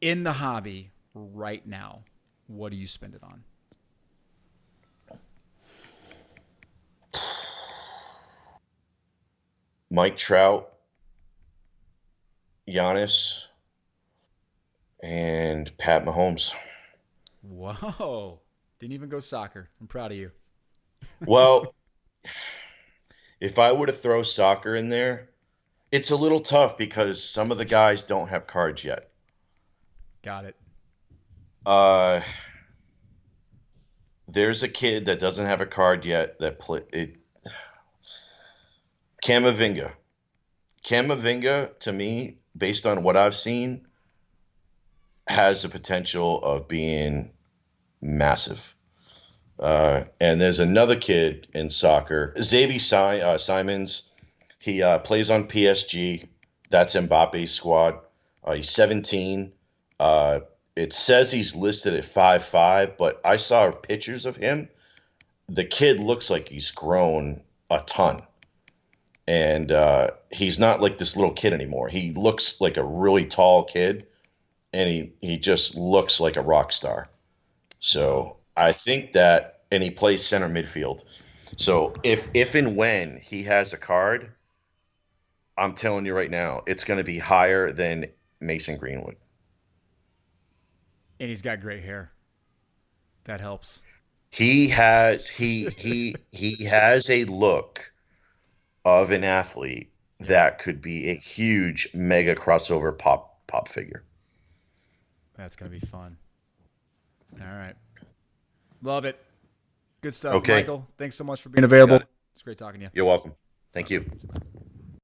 in the hobby right now. What do you spend it on? Mike Trout, Giannis, and Pat Mahomes. Whoa. Didn't even go soccer. I'm proud of you. Well, if I were to throw soccer in there, it's a little tough because some of the guys don't have cards yet. Got it. There's a kid that doesn't have a card yet that Camavinga. Camavinga, to me, based on what I've seen, has the potential of being massive. And there's another kid in soccer, Xavier Simons. He plays on PSG. That's Mbappe's squad. He's 17. It says he's listed at 5'5", but I saw pictures of him. The kid looks like he's grown a ton. And he's not like this little kid anymore. He looks like a really tall kid, and he just looks like a rock star. So I think that, and he plays center midfield. So if and when he has a card, I'm telling you right now, it's going to be higher than Mason Greenwood. And he's got great hair. That helps. He has a look of an athlete that could be a huge mega crossover pop figure. That's going to be fun. All right. Love it. Good stuff, Okay. Michael. Thanks so much for being available. Got it. It's great talking to you. You're welcome. Thank you.